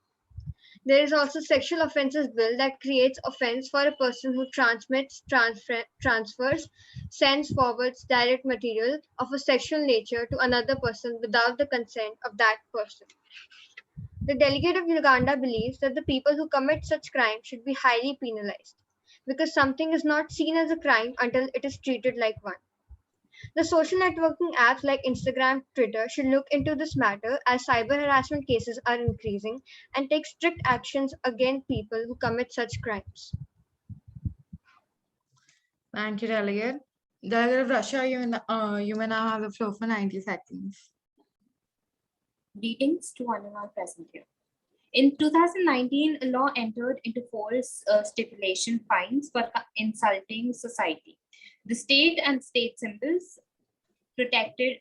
There is also sexual offences bill that creates offence for a person who transmits, transfers, sends, forwards direct material of a sexual nature to another person without the consent of that person. The delegate of Uganda believes that the people who commit such crimes should be highly penalized because something is not seen as a crime until it is treated like one. The social networking apps like Instagram, Twitter should look into this matter as cyber harassment cases are increasing and take strict actions against people who commit such crimes. Thank you, Delegate. Delegate of Russia, you may now have the floor for 90 seconds. Greetings to one and all present here. In 2019, a law entered into force stipulation fines for insulting society. The state and state symbols protected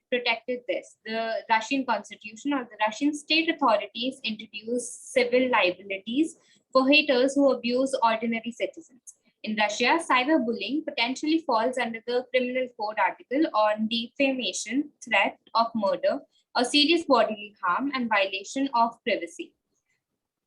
this. The Russian constitution or the Russian state authorities introduced civil liabilities for haters who abuse ordinary citizens. In Russia, cyberbullying potentially falls under the Criminal Code article on defamation, threat of murder, or serious bodily harm and violation of privacy.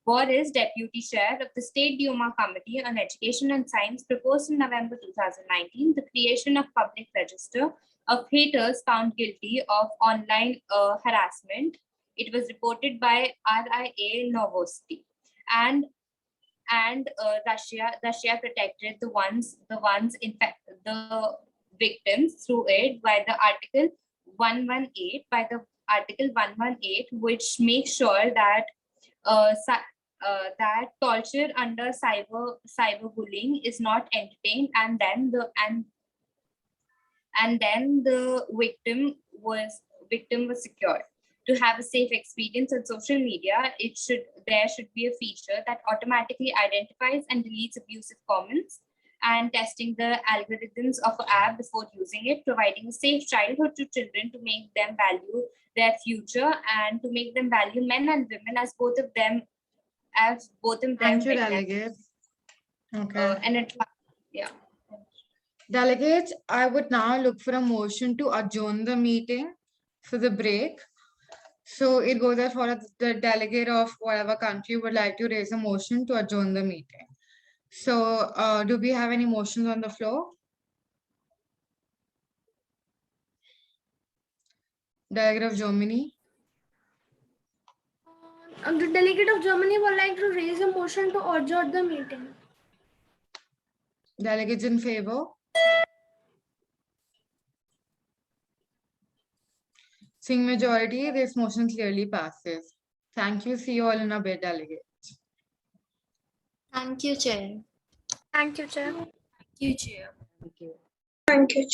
Boris, Deputy Chair of the State Duma Committee on Education and Science, proposed in November 2019 the creation of public register of haters found guilty of online harassment. It was reported by RIA Novosti, and Russia protected the victims through it by the Article 118, which makes sure that that torture under cyberbullying is not entertained, and then the victim was secured. To have a safe experience on social media, there should be a feature that automatically identifies and deletes abusive comments, and testing the algorithms of an app before using it, providing a safe childhood to children to make them value their future and to make them value men and women as both of them. Thank you, Delegate. Okay. Yeah. Delegates, I would now look for a motion to adjourn the meeting for the break. So it goes as far as the delegate of whatever country would like to raise a motion to adjourn the meeting. So do we have any motions on the floor? Delegate of Germany. The delegate of Germany would like to raise a motion to adjourn the meeting. Delegates in favor? Seeing majority, this motion clearly passes. Thank you. See you all in a bit, delegates. Thank you, Chair. Thank you, Chair. Thank you, Chair. Thank you.